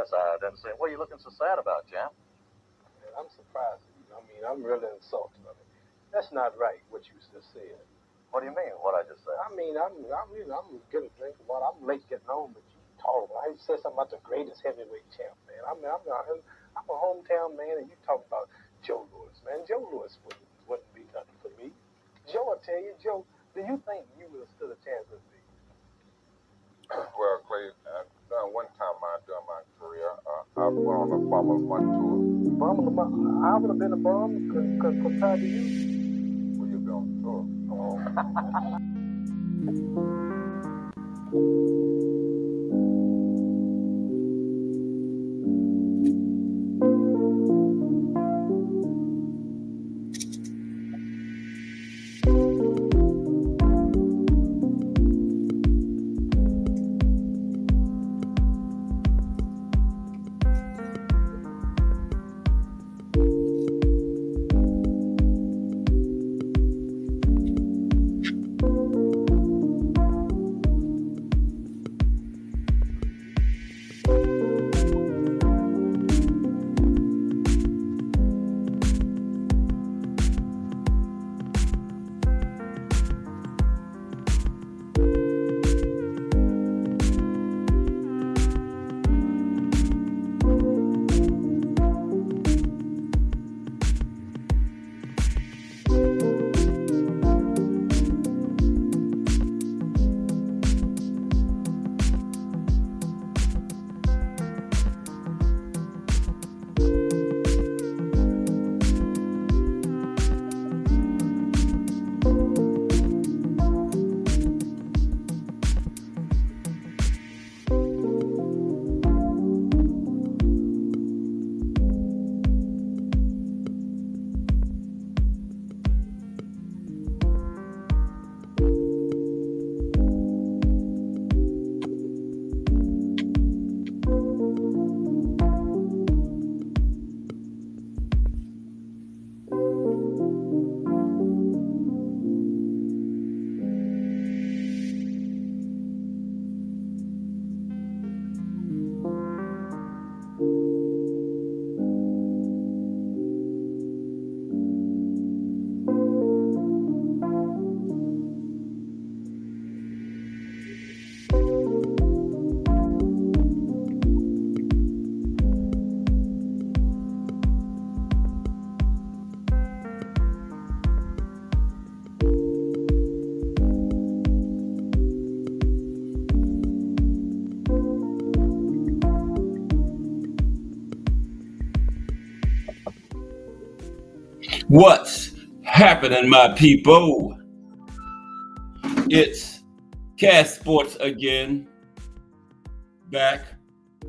guess I didn't say, what are you looking so sad about, Jam? Man, I'm surprised at you. I mean, I'm really insulted. I mean, that's not right what you just said. What do you mean, what I just said? I mean, I'm getting a drink of water. I'm late getting home, but you talking. I said something about the greatest heavyweight champ, man. I'm a hometown man, and you talk about Joe Louis, man. Joe Louis wouldn't be nothing for me. Joe, I tell you, Joe, do you think you would have stood a chance with me? Well, Clay, one time during my career, I went on a Formula One tour. I would have been a bum compared to you. Well, you've been on the tour. What's happening, my people? It's Cast Sports again, back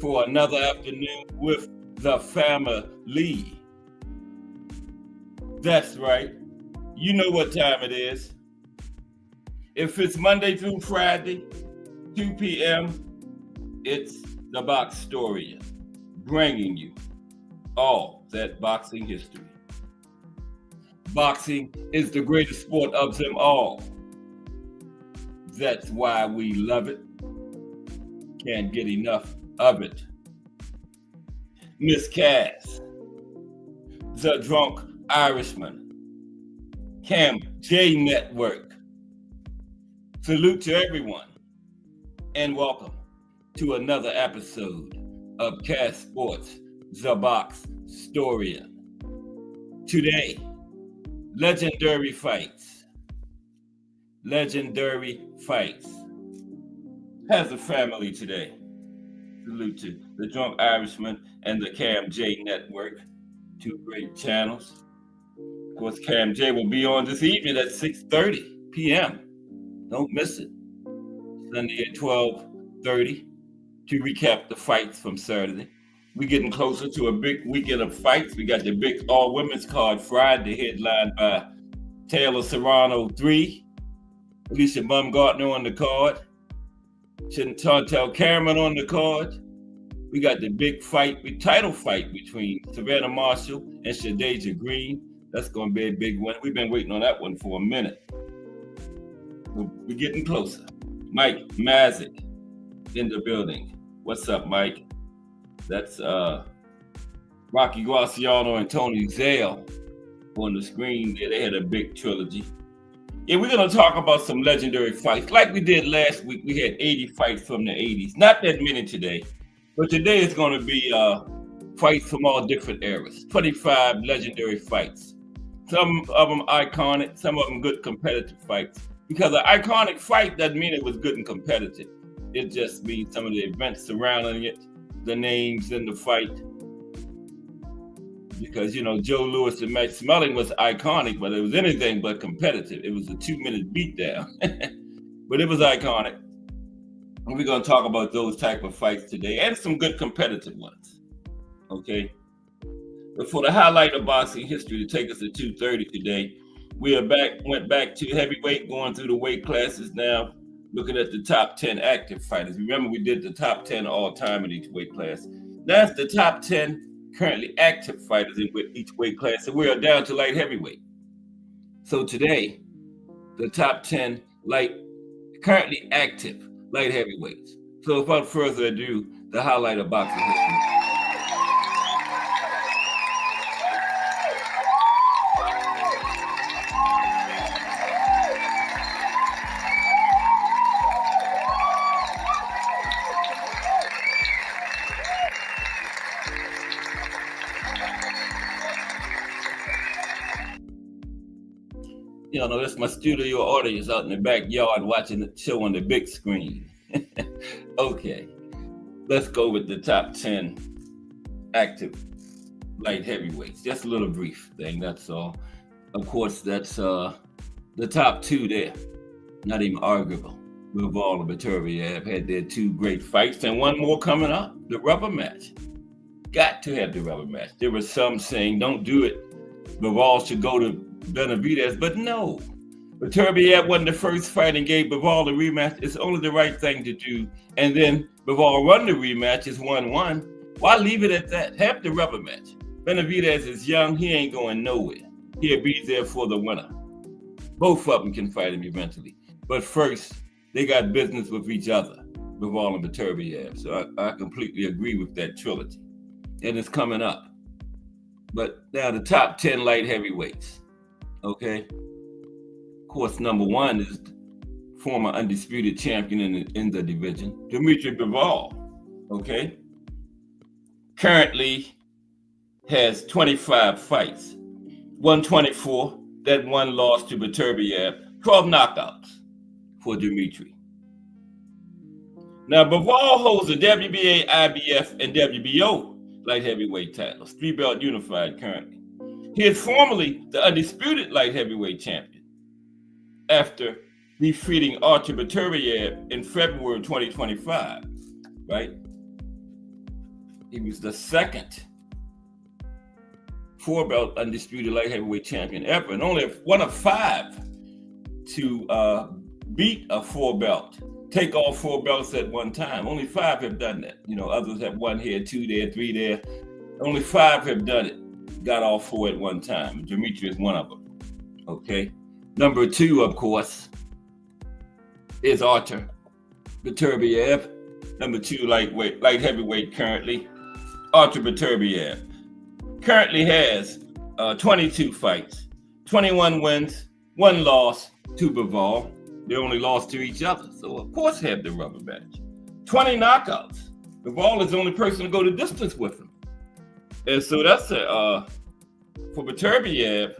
for another afternoon with the family. That's right. You know what time it is. If it's Monday through Friday, 2 p.m., it's the Box Story, bringing you all that boxing history. Boxing is the greatest sport of them all. That's why we love it. Can't get enough of it. Miss Cass, the Drunk Irishman, Cam J Network. Salute to everyone and welcome to another episode of Cast Sports, the Box Story. Today, Legendary Fights. Legendary Fights has a family today. Salute to the Drunk Irishman and the Cam J Network, two great channels. Of course, Cam J will be on this evening at 6:30 p.m. Don't miss it. Sunday at 12:30 to recap the fights from Saturday. We're getting closer to a big weekend of fights. We got the big all-women's card Friday, headlined by Taylor Serrano 3, Alicia Baumgartner on the card, Chantel Cameron on the card. We got the big fight, the title fight between Savannah Marshall and Shadeja Green. That's going to be a big one. We've been waiting on that one for a minute. We're getting closer. Mike Mazik in the building. What's up, Mike? That's Rocky Graciano and Tony Zale on the screen there. They had a big trilogy. Yeah, we're going to talk about some legendary fights. Like we did last week, we had 80 fights from the 80s. Not that many today, but today is going to be fights from all different eras. 25 legendary fights. Some of them iconic, some of them good competitive fights. Because an iconic fight doesn't mean it was good and competitive. It just means some of the events surrounding it, the names in the fight. Because, you know, Joe Louis and Max Smelling was iconic, but it was anything but competitive. It was a 2-minute beatdown, but it was iconic. And we're going to talk about those type of fights today and some good competitive ones. Okay. But for the highlight of boxing history to take us to 2:30 today, went back to heavyweight, going through the weight classes now, looking at the top 10 active fighters. Remember, we did the top 10 all time in each weight class. That's the top 10 currently active fighters in each weight class, and we are down to light heavyweight. So today, the top 10 currently active light heavyweights. So without further ado, the highlight of boxing history. You know, that's my studio audience out in the backyard watching the show on the big screen. Okay, let's go with the top 10 active light heavyweights. Just a little brief thing, that's all. Of course, that's the top 2 there. Not even arguable. Bivol and Beterbiev had their 2 great fights, and one more coming up, the rubber match. Got to have the rubber match. There were some saying, don't do it. Bivol should go to Benavidez, but no. Beterbiev won the first fight and gave Bivol the rematch. It's only the right thing to do. And then Bivol won the rematch. It's 1-1. Why leave it at that? Have the rubber match. Benavidez is young. He ain't going nowhere. He'll be there for the winner. Both of them can fight him eventually. But first, they got business with each other, Bivol and Beterbiev. So I completely agree with that trilogy. And it's coming up. But now the top 10 light heavyweights. Okay. Of course, number 1 is former undisputed champion in the division, Dmitry Bivol. Okay. Currently has 25 fights, 124. That one loss to Beterbiev, 12 knockouts for Dmitry. Now, Bivol holds the WBA, IBF, and WBO light heavyweight titles, 3-belt unified currently. He is formerly the undisputed light heavyweight champion after defeating Artur Beterbiev in February 2025, right? He was the second 4-belt undisputed light heavyweight champion ever, and only one of 5 to beat a 4-belt, take all 4 belts at one time. Only 5 have done that. You know, others have 1 here, 2 there, 3 there. Only 5 have done it, got all 4 at one time. Dmitry is one of them. Okay. Number 2, of course, is Artur Beterbiev. Number 2 light heavyweight currently, Artur Beterbiev. Currently has 22 fights, 21 wins, 1 loss to Bivol. They only lost to each other, so of course have the rubber match. 20 knockouts. Bivol is the only person to go the distance with him. And so that's for Beterbiev,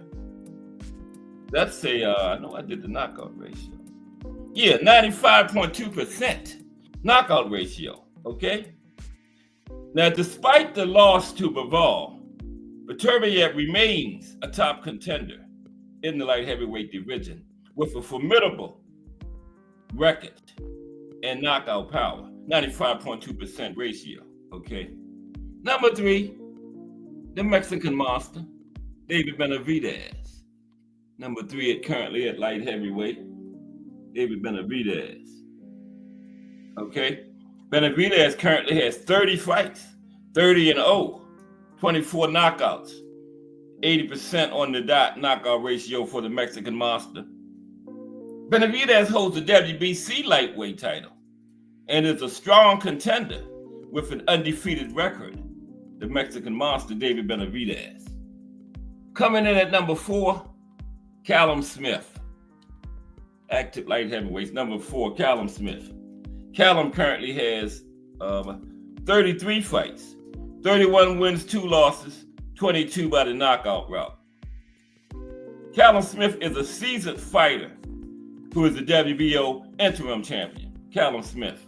that's I know I did the knockout ratio. Yeah, 95.2% knockout ratio, okay? Now, despite the loss to Bivol, Beterbiev remains a top contender in the light heavyweight division with a formidable record and knockout power, 95.2% ratio, okay? Number 3, the Mexican monster, David Benavidez. Number 3 currently at light heavyweight, David Benavidez, okay? Benavidez currently has 30 fights, 30-0, 24 knockouts, 80% on the dot knockout ratio for the Mexican monster. Benavidez holds the WBC lightweight title and is a strong contender with an undefeated record, the Mexican Monster, David Benavidez. Coming in at number 4, Callum Smith. Active light heavyweights, number 4, Callum Smith. Callum currently has 33 fights, 31 wins, 2 losses, 22 by the knockout route. Callum Smith is a seasoned fighter who is the WBO interim champion. Callum Smith.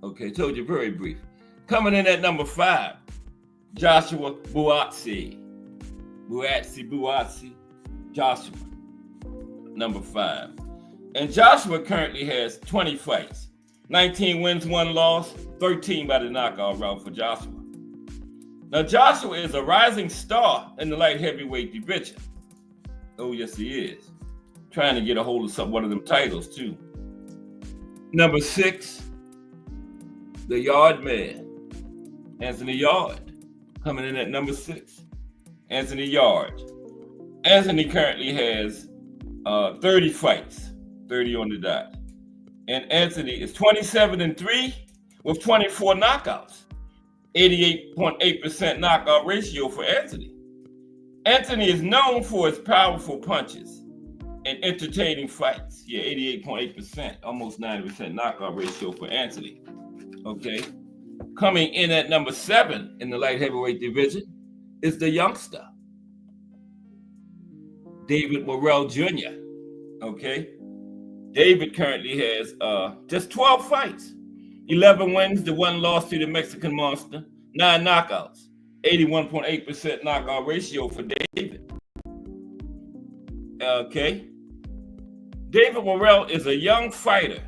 Okay, told you very brief. Coming in at number 5, Joshua Buatsi. Joshua, number 5. And Joshua currently has 20 fights, 19 wins, 1 loss, 13 by the knockout route for Joshua. Now, Joshua is a rising star in the light heavyweight division. Oh, yes, he is. Trying to get a hold of one of them titles, too. Number 6, the Yard Man, Anthony Yard, coming in at number 6. Anthony Yard. Anthony currently has 30 fights, 30 on the dot. And Anthony is 27-3 with 24 knockouts. 88.8% knockout ratio for Anthony. Anthony is known for his powerful punches and entertaining fights. Yeah, 88.8%, almost 90% knockout ratio for Anthony. Okay. Coming in at number 7 in the light heavyweight division is the youngster, David Morrell Jr. Okay. David currently has just 12 fights, 11 wins to 1 loss to the Mexican Monster, 9 knockouts, 81.8% knockout ratio for David. Okay. David Morrell is a young fighter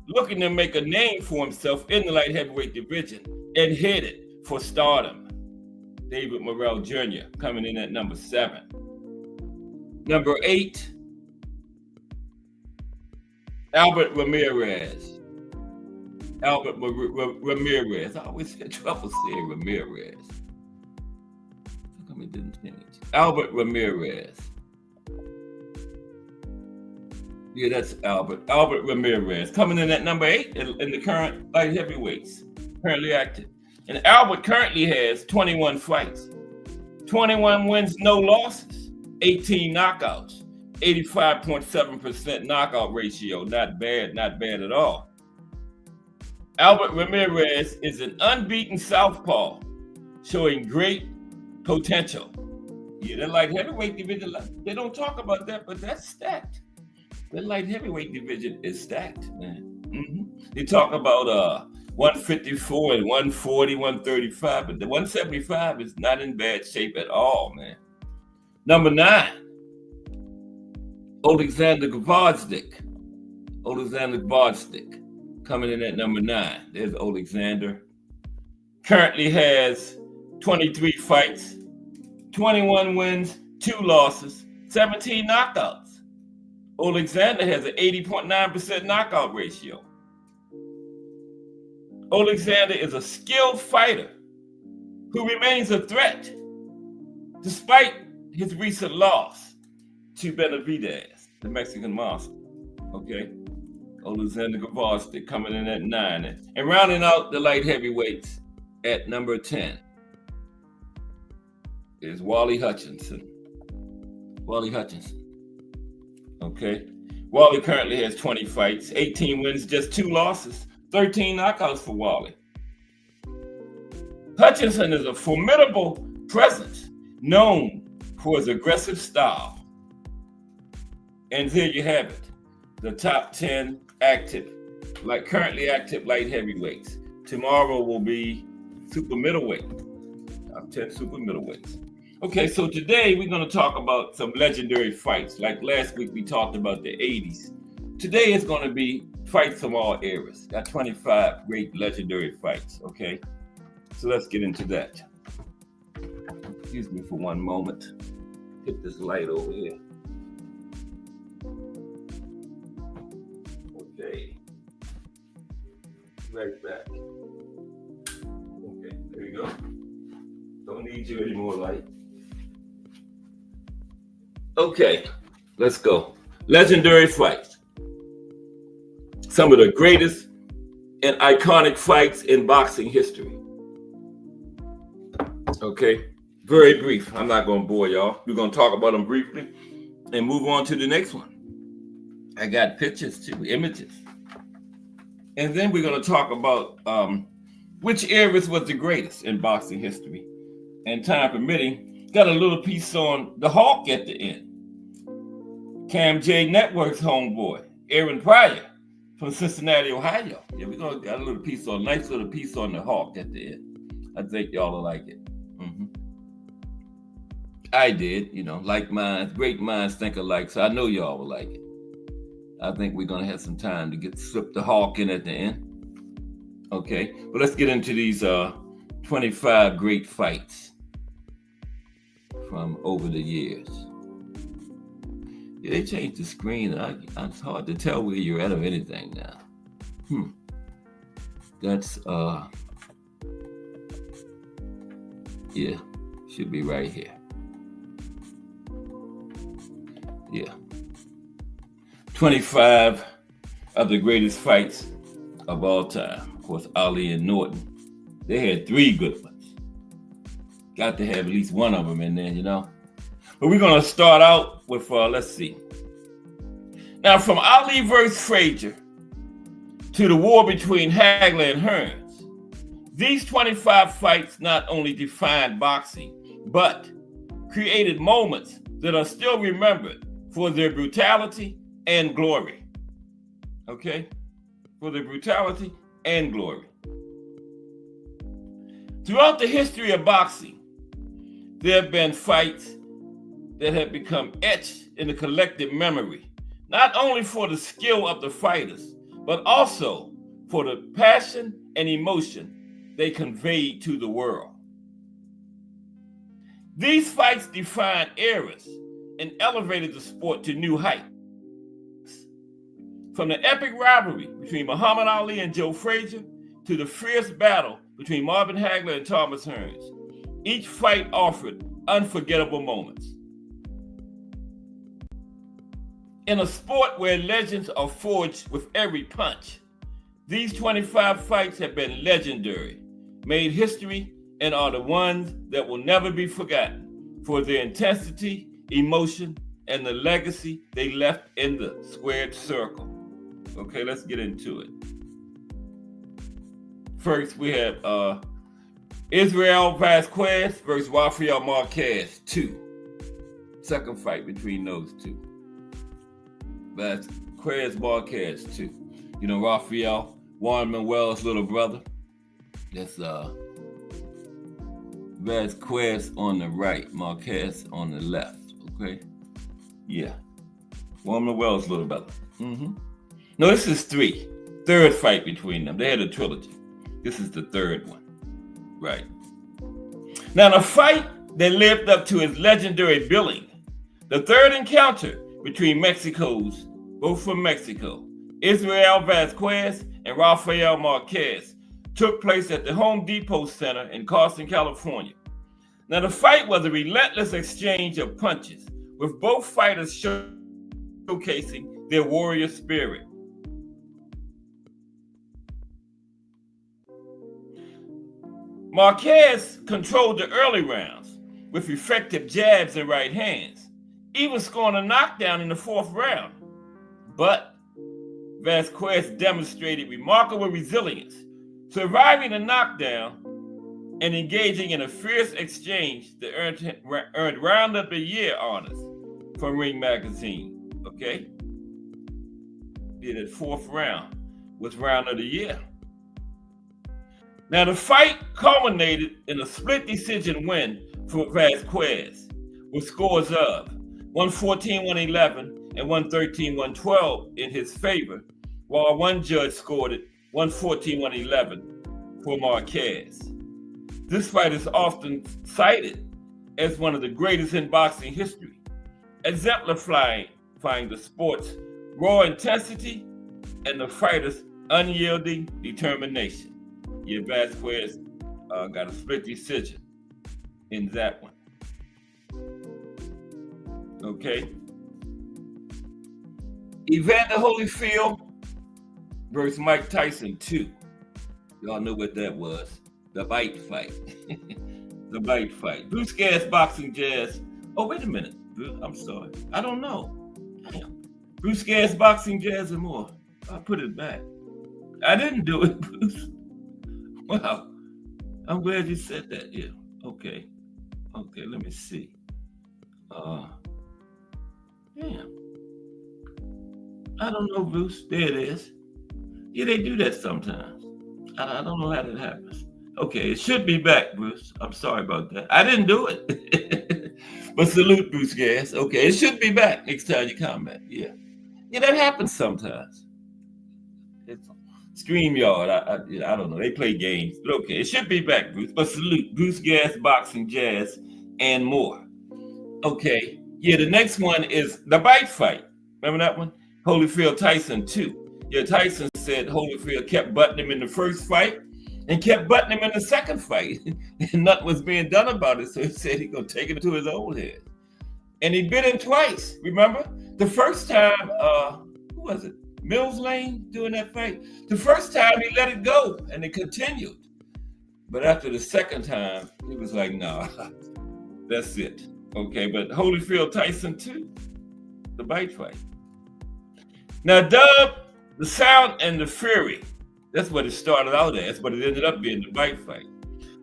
looking to make a name for himself in the light heavyweight division and headed for stardom. David Morrell Jr. coming in at number 7. Number 8, Albert Ramirez. Albert Ramirez. I always had trouble saying Ramirez. How come it didn't change? Albert Ramirez. Yeah, that's Albert. Albert Ramirez. Coming in at number 8 in the current light heavyweights. Currently active. And Albert currently has 21 fights. 21 wins, no losses. 18 knockouts. 85.7% knockout ratio. Not bad at all. Albert Ramirez is an unbeaten southpaw, showing great potential. Yeah, the light heavyweight division, they don't talk about that, but that's stacked. The light heavyweight division is stacked, man. They talk about 154 and 140, 135, but the 175 is not in bad shape at all, man. Number 9, Alexander Gvardsdik. Coming in at number 9. There's Alexander. Currently has 23 fights, 21 wins, 2 losses, 17 knockouts. Alexander has an 80.9% knockout ratio. Alexander is a skilled fighter who remains a threat despite his recent loss to Benavidez, the Mexican Monster. Okay. Alexander Gvardsdik coming in at 9. And rounding out the light heavyweights at number 10 is Wally Hutchinson. Okay. Wally currently has 20 fights, 18 wins, just 2 losses, 13 knockouts for Wally. Hutchinson is a formidable presence, known for his aggressive style. And there you have it. The top 10 currently active light heavyweights. Tomorrow will be super middleweight. Top 10 super middleweights. Okay, so today we're going to talk about some legendary fights. Like last week we talked about the 80s. Today is going to be fights from all eras. Got 25 great legendary fights, okay? So let's get into that. Excuse me for one moment. Get this light over here. Okay. Right back. Okay, there you go. Don't need you anymore, light. Okay, let's go. Legendary fights. Some of the greatest and iconic fights in boxing history. Okay, very brief. I'm not going to bore y'all. We're going to talk about them briefly and move on to the next one. I got pictures too, images. And then we're going to talk about which eras was the greatest in boxing history. And time permitting, got a little piece on the Hawk at the end. Cam J Network's homeboy, Aaron Pryor from Cincinnati, Ohio. Yeah, we're going to got a little piece on, nice little piece on the Hawk at the end. I think y'all will like it. I did, like minds, great minds think alike, so I know y'all will like it. I think we're going to have some time to slip the Hawk in at the end. Okay, but let's get into these 25 great fights from over the years. Yeah, they changed the screen. It's hard to tell where you're at of anything now. That's, yeah, should be right here. Yeah. 25 of the greatest fights of all time. Of course, Ali and Norton. They had 3 good ones. Got to have at least one of them in there, But we're going to start out with, let's see. Now, from Ali versus Frazier to the war between Hagler and Hearns, these 25 fights not only defined boxing, but created moments that are still remembered for their brutality and glory. Okay? For their brutality and glory. Throughout the history of boxing, there have been fights that have become etched in the collective memory, not only for the skill of the fighters, but also for the passion and emotion they conveyed to the world. These fights defined eras and elevated the sport to new heights. From the epic rivalry between Muhammad Ali and Joe Frazier to the fierce battle between Marvin Hagler and Thomas Hearns, each fight offered unforgettable moments. In a sport where legends are forged with every punch, these 25 fights have been legendary, made history, and are the ones that will never be forgotten for their intensity, emotion, and the legacy they left in the squared circle. Okay, let's get into it. First, we have Israel Vasquez versus Rafael Marquez 2. Second fight between those two. Vasquez Marquez 2. Rafael, Juan Manuel's little brother. That's Vasquez on the right, Marquez on the left. Okay? Yeah. Juan Manuel's little brother. No, this is 3. Third fight between them. They had a trilogy. This is the third one. Right. Now, the fight that lived up to its legendary billing, the third encounter between Mexico's, both from Mexico, Israel Vasquez and Rafael Marquez, took place at the Home Depot Center in Carson, California. Now, the fight was a relentless exchange of punches, with both fighters showcasing their warrior spirit. Marquez controlled the early rounds with effective jabs and right hands, even scoring a knockdown in the 4th round. But Vasquez demonstrated remarkable resilience, surviving the knockdown and engaging in a fierce exchange that earned Round of the Year honors from Ring Magazine. Okay? Yeah, that 4th round was Round of the Year. Now, the fight culminated in a split decision win for Vasquez, with scores of 114-111 and 113-112 in his favor, while one judge scored it 114-111 for Marquez. This fight is often cited as one of the greatest in boxing history, exemplifying the sport's raw intensity and the fighter's unyielding determination. Yeah, Vasquez got a split decision in that one. Okay. Evander Holyfield versus Mike Tyson 2. Y'all know what that was. The bite fight. The bite fight. Bruce Gas Boxing Jazz. Oh, wait a minute. I'm sorry. I don't know. Damn. Bruce Gas Boxing Jazz and more. I put it back. I didn't do it, Bruce. Wow. I'm glad you said that. Yeah. Okay. Okay, let me see. Damn. I don't know, Bruce. There it is. Yeah, they do that sometimes. I don't know how that happens. Okay, it should be back, Bruce. I'm sorry about that. I didn't do it. But salute, Bruce Gas. Okay, it should be back next time you comment. Yeah. Yeah, that happens sometimes. It's StreamYard. I don't know. They play games. But okay, it should be back, Bruce. But salute, Bruce Gas, Boxing, Jazz, and more. Okay. Yeah, the next one is the bite fight. Remember that one? Holyfield Tyson 2. Yeah, Tyson said Holyfield kept butting him in the first fight and kept butting him in the second fight. And nothing was being done about it. So he said he's going to take it to his own head. And he bit him twice. Remember? The first time, who was it? Mills Lane doing that fight? The first time he let it go and it continued. But after the second time, he was like, nah, that's it. Okay, but Holyfield Tyson 2, the bite fight. Now, Dub, the Sound and the Fury, that's what it started out as, but it ended up being the bite fight.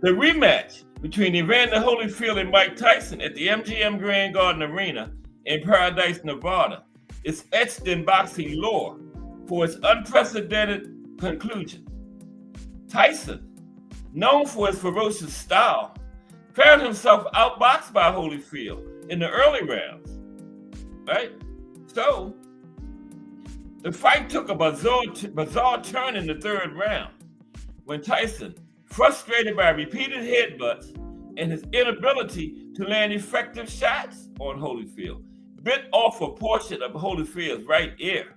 The rematch between Evander Holyfield and Mike Tyson at the MGM Grand Garden Arena in Paradise, Nevada, is etched in boxing lore for its unprecedented conclusion. Tyson, known for his ferocious style, found himself outboxed by Holyfield in the early rounds, right? So, the fight took a bizarre turn in the third round when Tyson, frustrated by repeated headbutts and his inability to land effective shots on Holyfield, bit off a portion of Holyfield's right ear,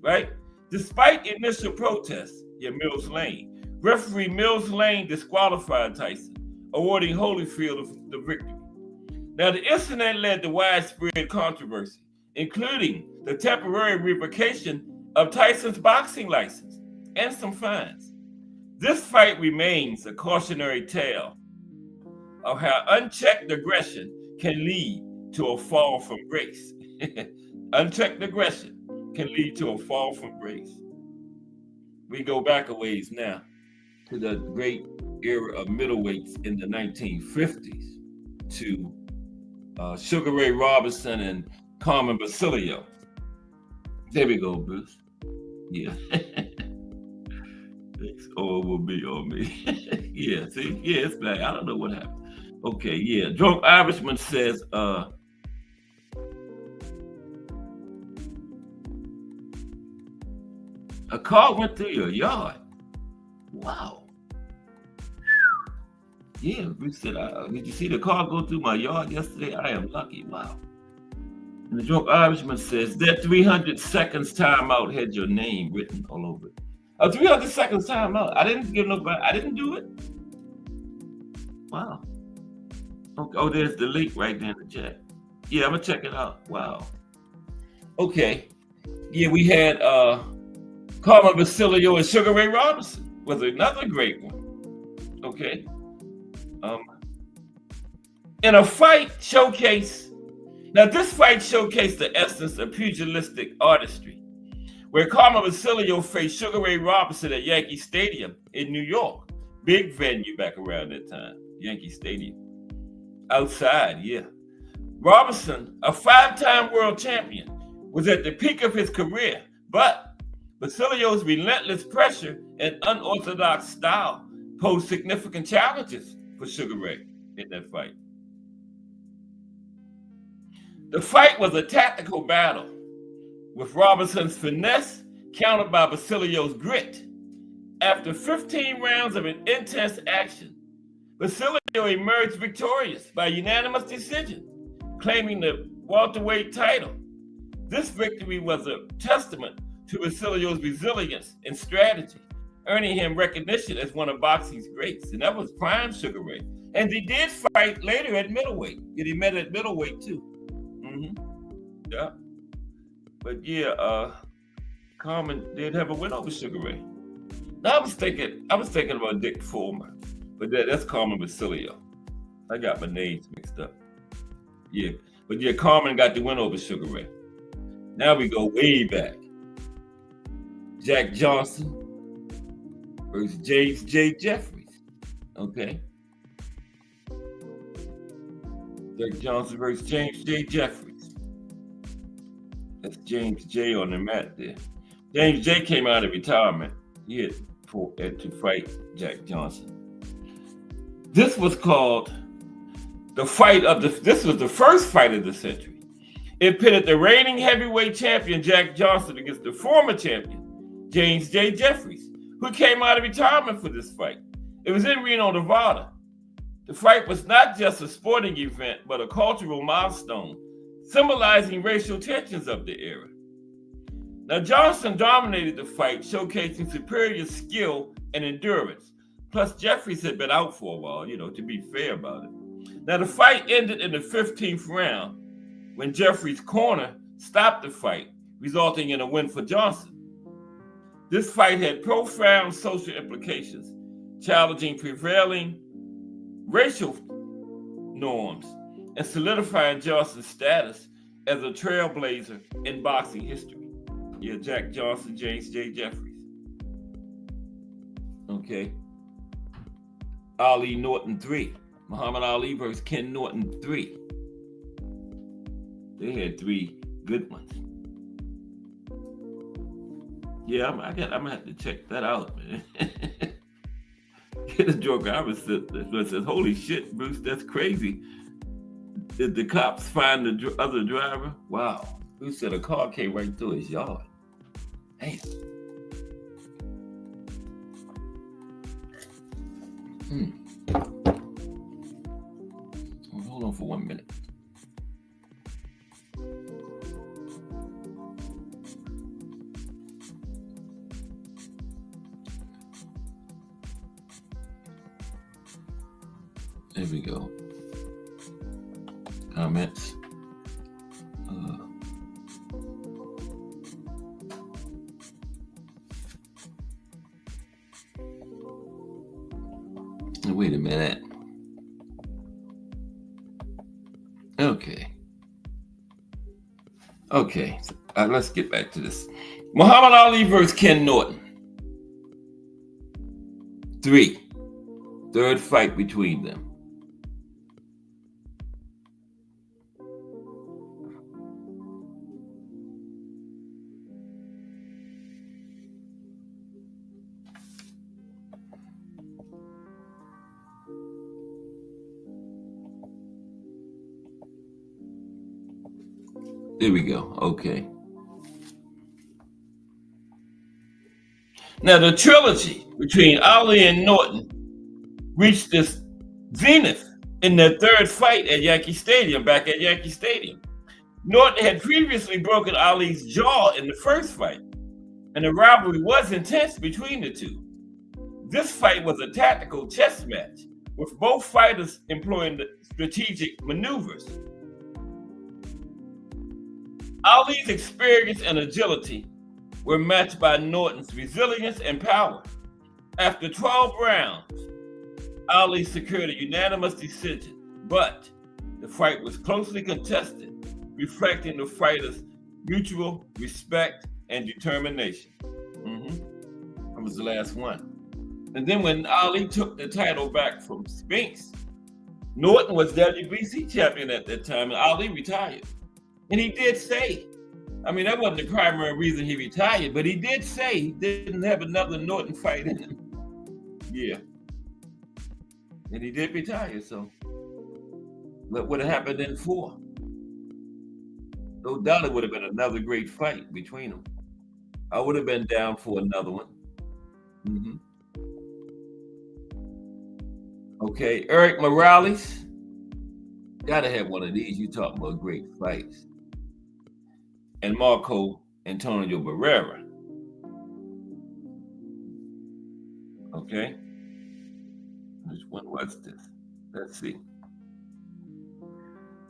right? Despite initial protests, Mills Lane, referee Mills Lane disqualified Tyson, awarding Holyfield the victory. Now, the incident led to widespread controversy, including the temporary revocation of Tyson's boxing license and some fines. This fight remains a cautionary tale of how unchecked aggression can lead to a fall from grace. Unchecked aggression can lead to a fall from grace. We go back a ways now to the great era of middleweights in the 1950s to Sugar Ray Robinson and Carmen Basilio. There we go, Bruce. Yeah. It's all will be on me. Yeah, see? Yeah, it's back. I don't know what happened. Okay, yeah. Drunk Irishman says, a car went through your yard. Wow. Yeah, Bruce said, did you see the car go through my yard yesterday? I am lucky. Wow. And the Drunk Irishman says, that 300 seconds timeout had your name written all over it. 300 seconds timeout. I didn't give nobody, I didn't do it. Wow. Okay. Oh, there's the link right there in the chat. Yeah, I'm going to check it out. Wow. Okay. Yeah, we had Carmen Basilio and Sugar Ray Robinson was another great one. Okay. In a fight showcase, now this fight showcased the essence of pugilistic artistry, where Carmen Basilio faced Sugar Ray Robinson at Yankee Stadium in New York. Big venue back around that time, Yankee Stadium. Outside, yeah. Robinson, a 5-time world champion, was at the peak of his career, but Basilio's relentless pressure and unorthodox style posed significant challenges for Sugar Ray in that fight. The fight was a tactical battle, with Robinson's finesse countered by Basilio's grit. After 15 rounds of an intense action, Basilio emerged victorious by unanimous decision, claiming the welterweight title. This victory was a testament to Basilio's resilience and strategy, earning him recognition as one of boxing's greats. And that was prime Sugar Ray. And he did fight later at middleweight. He met at middleweight too. Yeah. But yeah, Carmen did have a win over Sugar Ray. I was thinking about Dick Fullmer, but that's Carmen Basilio. I got my names mixed up. Yeah, but yeah, Carmen got the win over Sugar Ray. Now we go way back. Jack Johnson versus James J. Jeffries. Okay. Jack Johnson versus James J. Jeffries. That's James J. on the mat there. James J. came out of retirement. He had to fight Jack Johnson. This was called the fight of the. This was the first fight of the century. It pitted the reigning heavyweight champion Jack Johnson against the former champion James J. Jeffries, who came out of retirement for this fight. It was in Reno, Nevada. The fight was not just a sporting event, but a cultural milestone, symbolizing racial tensions of the era. Now, Johnson dominated the fight, showcasing superior skill and endurance. Plus, Jeffries had been out for a while, to be fair about it. Now, the fight ended in the 15th round when Jeffries' corner stopped the fight, resulting in a win for Johnson. This fight had profound social implications, challenging prevailing racial norms and solidifying Johnson's status as a trailblazer in boxing history. Yeah, Jack Johnson, James J. Jeffries. Okay. Ali Norton 3. Muhammad Ali versus Ken Norton 3. They had 3 good ones. Yeah, I'm gonna have to check that out, man. Get a joke. I was said, "Holy shit, Bruce, that's crazy." Did the cops find the other driver? Wow. Bruce said a car came right through his yard. Damn. Hold on for 1 minute. There we go. Comments. Wait a minute. Okay. Let's get back to this. Muhammad Ali versus Ken Norton. 3. Third fight between them. There we go. Okay. Now, the trilogy between Ali and Norton reached this zenith in their third fight at Yankee Stadium, back at Yankee Stadium. Norton had previously broken Ali's jaw in the first fight, and the rivalry was intense between the two. This fight was a tactical chess match, with both fighters employing the strategic maneuvers. Ali's experience and agility were matched by Norton's resilience and power. After 12 rounds, Ali secured a unanimous decision, but the fight was closely contested, reflecting the fighters' mutual respect and determination. That was the last one. And then when Ali took the title back from Spinks, Norton was WBC champion at that time, and Ali retired. And he did say, that wasn't the primary reason he retired, but he did say he didn't have another Norton fight in him. Yeah. And he did retire, so what would have happened in 4? No doubt it would have been another great fight between them. I would have been down for another one. Okay, Eric Morales. Gotta have one of these. You talking about great fights. And Marco Antonio Barrera. Okay. Which one was this? Let's see.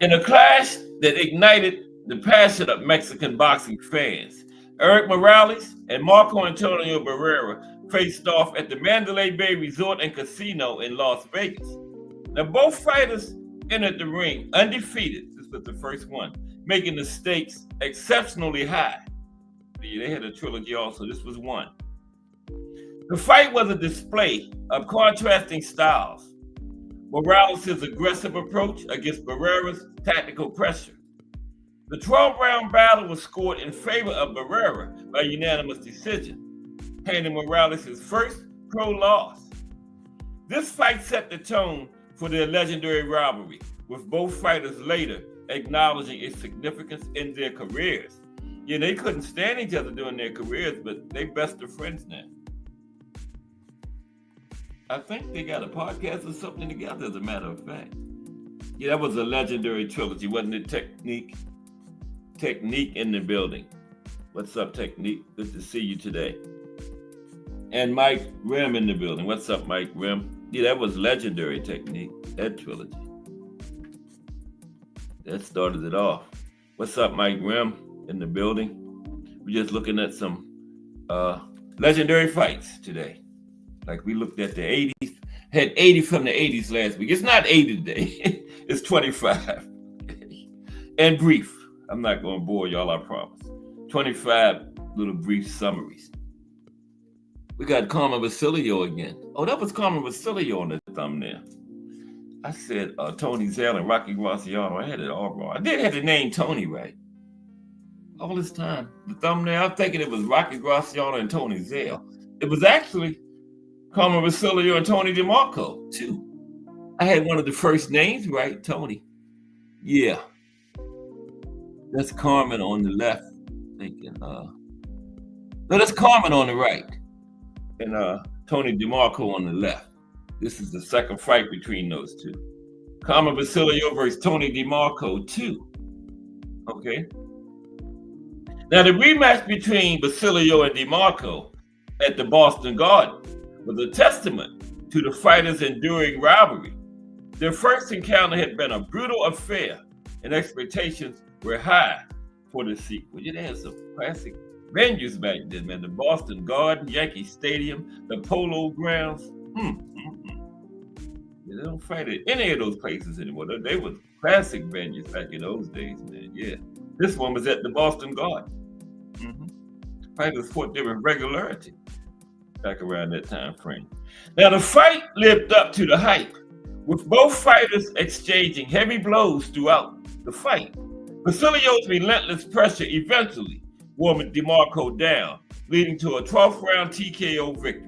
In a clash that ignited the passion of Mexican boxing fans, Eric Morales and Marco Antonio Barrera faced off at the Mandalay Bay Resort and Casino in Las Vegas. Now, both fighters entered the ring undefeated. This was the first one, making the stakes exceptionally high. They had a trilogy also. This was one. The fight was a display of contrasting styles. Morales' aggressive approach against Barrera's tactical pressure. The 12-round battle was scored in favor of Barrera by unanimous decision, handing Morales his first pro loss. This fight set the tone for their legendary rivalry, with both fighters later acknowledging its significance in their careers. Yeah, they couldn't stand each other during their careers, but they best of friends now. I think they got a podcast or something together, as a matter of fact. Yeah, that was a legendary trilogy, wasn't it, Technique? Technique in the building. What's up, Technique? Good to see you today. And Mike Rim in the building. What's up, Mike Rim? Yeah, that was legendary Technique, that trilogy. That started it off. What's up, Mike Rim in the building? We're just looking at some legendary fights today. Like we looked at the 80s. Had 80 from the 80s last week. It's not 80 today. It's 25. And brief. I'm not going to bore y'all, I promise. 25 little brief summaries. We got Carmen Basilio again. Oh, that was Carmen Basilio on the thumbnail. I said Tony Zell and Rocky Graciano. I had it all wrong. I did have the name Tony right. All this time. The thumbnail, I'm thinking it was Rocky Graciano and Tony Zell. It was actually Carmen Basilio and Tony DeMarco, too. I had one of the first names right, Tony. Yeah. That's Carmen on the left. Thinking, no, that's Carmen on the right. And Tony DeMarco on the left. This is the second fight between those two. Carmen Basilio versus Tony DeMarco 2. Okay. Now the rematch between Basilio and DeMarco at the Boston Garden was a testament to the fighters' enduring rivalry. Their first encounter had been a brutal affair, and expectations were high for the sequel. They had some classic venues back then, man. The Boston Garden, Yankee Stadium, the Polo Grounds. They don't fight at any of those places anymore. They were classic venues back in those days, man. Yeah. This one was at the Boston Garden. Fighters fought there with regularity back around that time frame. Now, the fight lived up to the hype, with both fighters exchanging heavy blows throughout the fight. Basilio's relentless pressure eventually wore DeMarco down, leading to a 12th round TKO victory.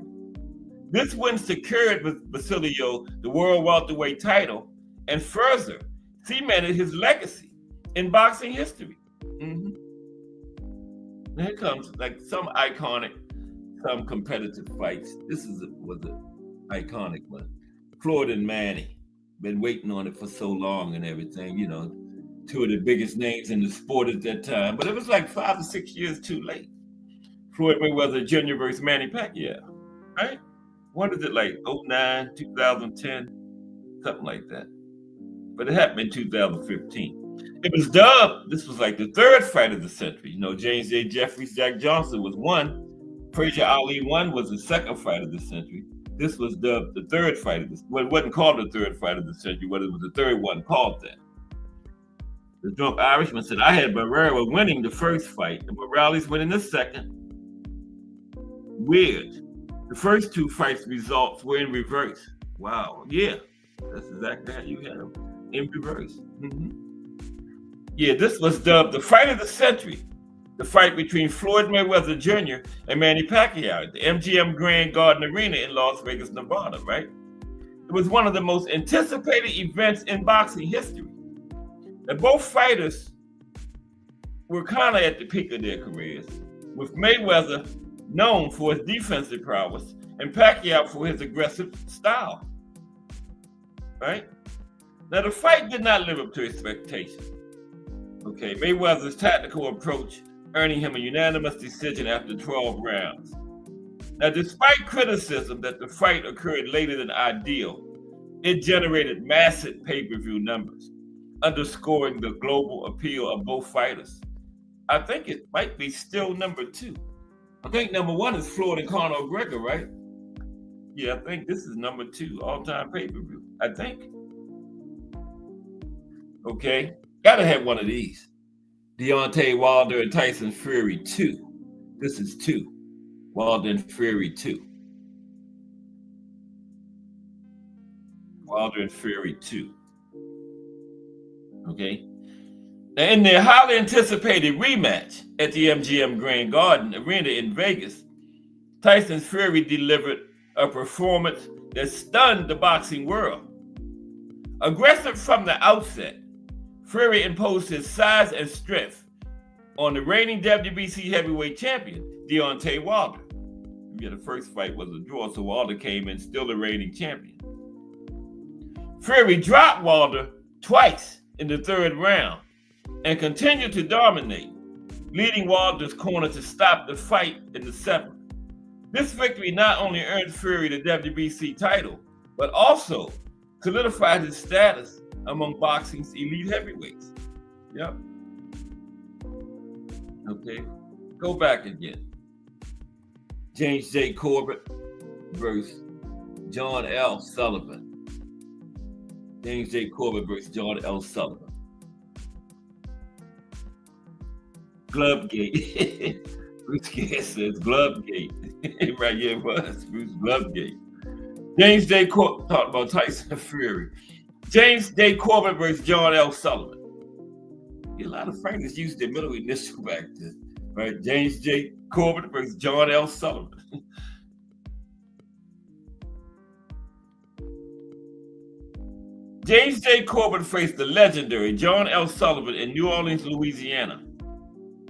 This win secured Basilio the world welterweight title and further cemented his legacy in boxing history. Here comes like some iconic, some competitive fights. Was an iconic one. Floyd and Manny, been waiting on it for so long and everything, you know. Two of the biggest names in the sport at that time, but it was like 5 or 6 years too late. Floyd Mayweather Jr. versus Manny Pacquiao, right? What is it, like 09, 2010, something like that. But it happened in 2015. It was dubbed, this was like the third fight of the century. You know, James J. Jeffries, Jack Johnson was one. Frazier Ali one was the second fight of the century. This was dubbed the third fight of the century. Well, it wasn't called the third fight of the century, but it was the third one called that. The drunk Irishman said, I had Barrera winning the first fight and Morales winning the second. Weird. The first two fights results were in reverse. Wow. Yeah. That's exactly how you had them. In reverse. Yeah, this was dubbed the fight of the century. The fight between Floyd Mayweather Jr. and Manny Pacquiao at the MGM Grand Garden Arena in Las Vegas, Nevada, right? It was one of the most anticipated events in boxing history. And both fighters were kind of at the peak of their careers, with Mayweather known for his defensive prowess and Pacquiao for his aggressive style, right? Now, the fight did not live up to expectations. Okay, Mayweather's tactical approach earning him a unanimous decision after 12 rounds. Now, despite criticism that the fight occurred later than ideal, it generated massive pay-per-view numbers, underscoring the global appeal of both fighters. I think it might be still number 2. I think number 1 is Floyd and Conor McGregor, right? Yeah, I think this is number 2 all-time pay-per-view. I think. Okay, gotta have one of these. Deontay Wilder and Tyson Fury 2. This is 2. Wilder and Fury 2. Wilder and Fury 2. Okay. Now, in their highly anticipated rematch at the MGM Grand Garden Arena in Vegas, Tyson Fury delivered a performance that stunned the boxing world. Aggressive from the outset, Fury imposed his size and strength on the reigning WBC heavyweight champion, Deontay Wilder. Yeah, the first fight was a draw, so Wilder came in still the reigning champion. Fury dropped Wilder twice in the 3rd round and continued to dominate, leading Wilder's corner to stop the fight in the 7th. This victory not only earned Fury the WBC title, but also solidified his status among boxing's elite heavyweights. Yep. Okay, go back again. James J. Corbett versus John L. Sullivan. James J. Corbett versus John L. Sullivan. Glovegate. Bruce Gass says Glovegate. Right here it was. Bruce Glovegate. James J. Corbett talked about Tyson Fury. James J. Corbett versus John L. Sullivan. A lot of fighters used their middle initial back then. Right? James J. Corbett versus John L. Sullivan. James J. Corbett faced the legendary John L. Sullivan in New Orleans, Louisiana.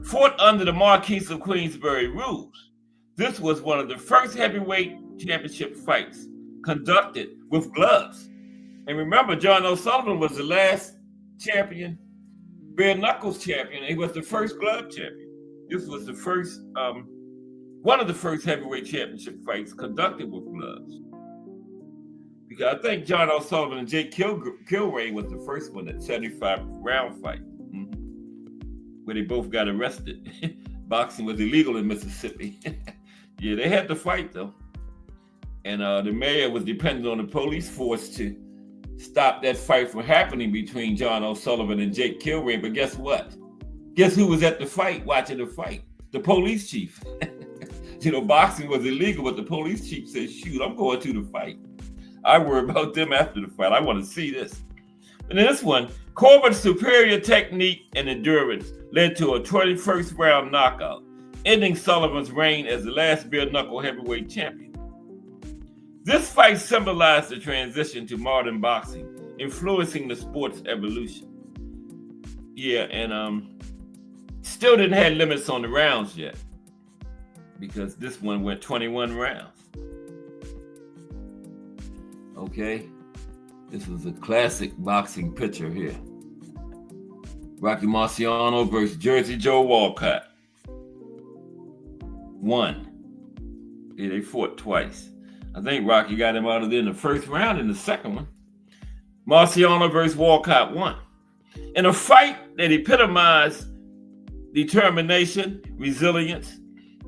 Fought under the Marquis of Queensberry rules, this was one of the first heavyweight championship fights conducted with gloves. And remember, John L. Sullivan was the last champion, bare knuckles champion. He was the first glove champion. This was the first, one of the first heavyweight championship fights conducted with gloves. Because I think John L. Sullivan and Jake Kilrain was the first one, that 75-round fight, where they both got arrested. Boxing was illegal in Mississippi. Yeah, they had to fight though. And the mayor was dependent on the police force to stop that fight from happening between John O'Sullivan and Jake Kilrain. But guess what? Guess who was at the fight, watching the fight? The police chief. You know, boxing was illegal, but the police chief said, shoot, I'm going to the fight. I worry about them after the fight. I want to see this. And in this one, Corbett's superior technique and endurance led to a 21st round knockout, ending Sullivan's reign as the last bare knuckle heavyweight champion. This fight symbolized the transition to modern boxing, influencing the sport's evolution. Yeah, and still didn't have limits on the rounds yet, because this one went 21 rounds. Okay, this was a classic boxing picture here. Rocky Marciano versus Jersey Joe Walcott. 1. Yeah, they fought twice. I think Rocky got him out of there in the first round. In the second one, Marciano versus Walcott won. In a fight that epitomized determination, resilience,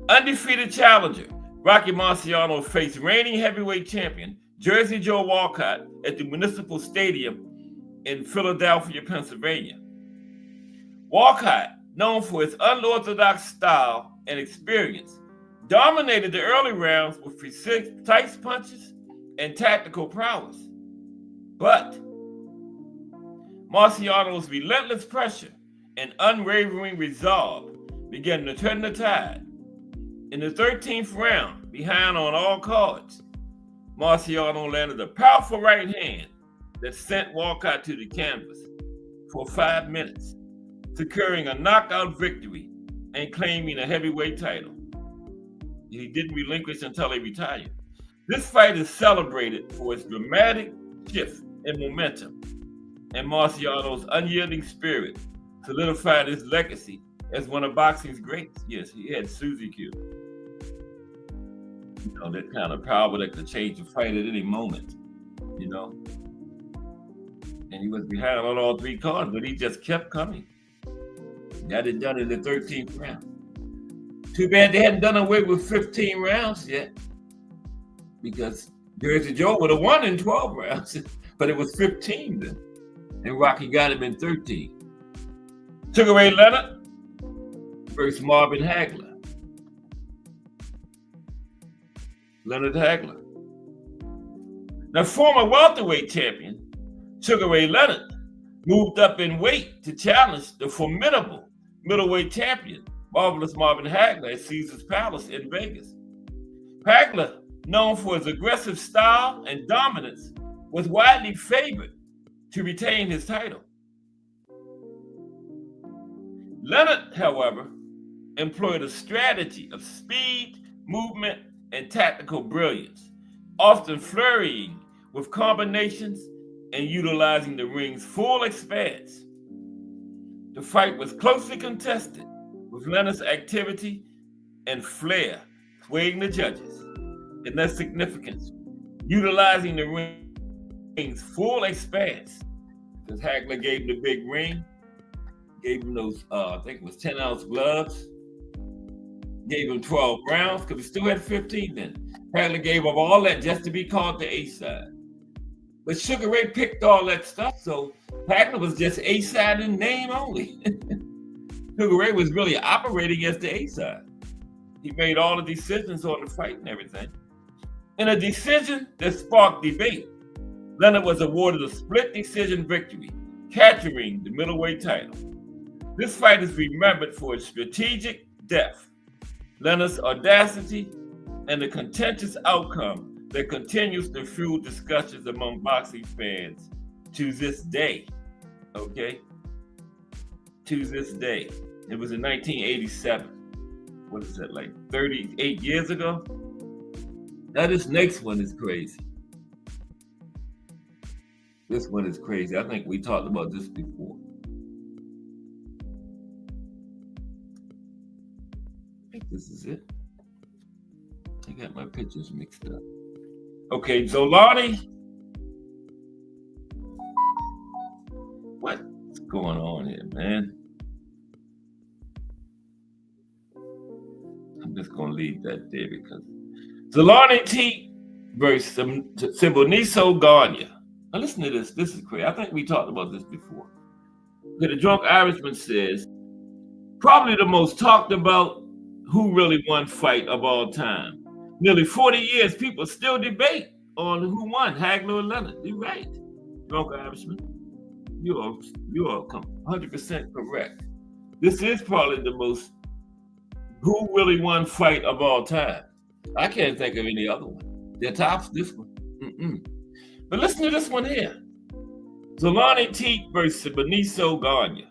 undefeated challenger, Rocky Marciano faced reigning heavyweight champion Jersey Joe Walcott at the Municipal Stadium in Philadelphia, Pennsylvania. Walcott, known for his unorthodox style and experience, dominated the early rounds with precise punches and tactical prowess. But Marciano's relentless pressure and unwavering resolve began to turn the tide. In the 13th round, behind on all cards, Marciano landed a powerful right hand that sent Walcott to the canvas for 5 minutes, securing a knockout victory and claiming a heavyweight title. He didn't relinquish until he retired. This fight is celebrated for its dramatic shift in momentum, and Marciano's unyielding spirit solidified his legacy as one of boxing's greats. Yes, he had Suzy Q. You know, that kind of power that could change the fight at any moment, you know. And he was behind on all 3 cards, but he just kept coming. Got it done in the 13th round. Too bad they hadn't done away with 15 rounds yet, because Jersey Joe would have won in 12 rounds, but it was 15 then, and Rocky got him in 13. Sugar Ray Leonard versus Marvin Hagler. Leonard Hagler. Now, former welterweight champion Sugar Ray Leonard moved up in weight to challenge the formidable middleweight champion, Marvelous Marvin Hagler, at Caesar's Palace in Vegas. Hagler, known for his aggressive style and dominance, was widely favored to retain his title. Leonard, however, employed a strategy of speed, movement, and tactical brilliance, often flurrying with combinations and utilizing the ring's full expanse. The fight was closely contested, with Leonard's activity and flair swaying the judges. And that's significance, utilizing the ring's full expanse, because Hagler gave him the big ring, gave him those, I think it was 10-ounce gloves, gave him 12 rounds, because he still had 15 then. Hagler gave up all that just to be called the A-side. But Sugar Ray picked all that stuff, so Hagler was just A-side in name only. Sugar Ray was really operating as the A-side. He made all the decisions on the fight and everything. In a decision that sparked debate, Leonard was awarded a split decision victory, capturing the middleweight title. This fight is remembered for its strategic depth, Leonard's audacity, and the contentious outcome that continues to fuel discussions among boxing fans to this day. Okay? To this day. It was in 1987. What is that, like 38 years ago? Now this next one is crazy. This one is crazy. I think we talked about this before. I think this is it. I got my pictures mixed up. Okay, Zolani. What's going on here, man? I'm just going to leave that there because Zolani T versus Siboniso Garnia. Now listen to this. This is crazy. I think we talked about this before. Okay, the Drunk Irishman says, probably the most talked about who really won fight of all time. Nearly 40 years, people still debate on who won, Hagler or Leonard. You're right, Drunk Irishman. You are 100% correct. This is probably the most who really won fight of all time. I can't think of any other one. That tops this one. But listen to this one here. Zolani Teague versus Benicio Garnia.